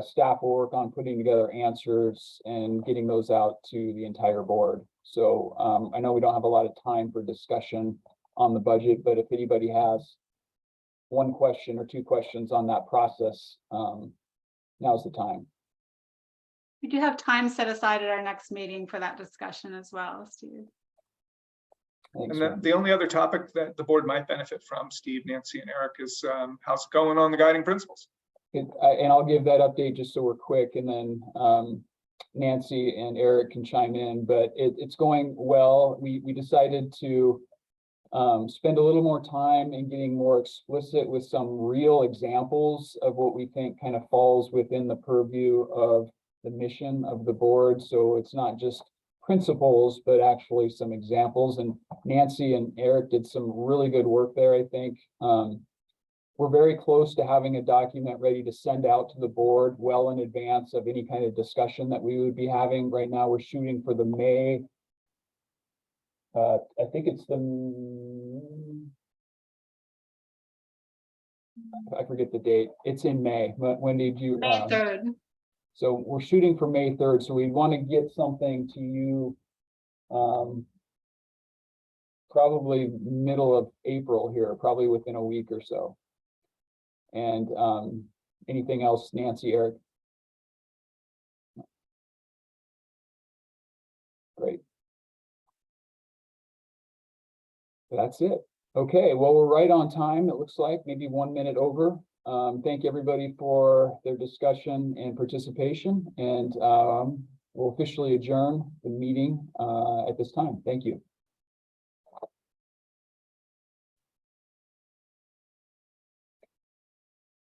staff will work on putting together answers and getting those out to the entire board. So I know we don't have a lot of time for discussion on the budget, but if anybody has one question or two questions on that process, now's the time. We do have time set aside at our next meeting for that discussion as well, Steve. Thanks, And Randy. the only other topic that the board might benefit from, Steve, Nancy, and Eric, is how's it going on the guiding principles? And I'll give that update just so we're quick, and then Nancy and Eric can chime in, but it's going well. We decided to spend a little more time in getting more explicit with some real examples of what we think kind of falls within the purview of the mission of the board. So it's not just principles, but actually some examples. And Nancy and Eric did some really good work there, I think. We're very close to having a document ready to send out to the board well in advance of any kind of discussion that we would be having. Right now, we're shooting for the May. I think it's I forget the date. It's in May. When did you? May 3rd. So we're shooting for May 3rd. So we want to get something to you probably middle of April here, probably within a week or so. And anything else, Nancy, Eric? Great. That's it. Okay, well, we're right on time, it looks like, maybe 1 minute over. Thank everybody for their discussion and participation, and we'll officially adjourn the meeting at this time. Thank you.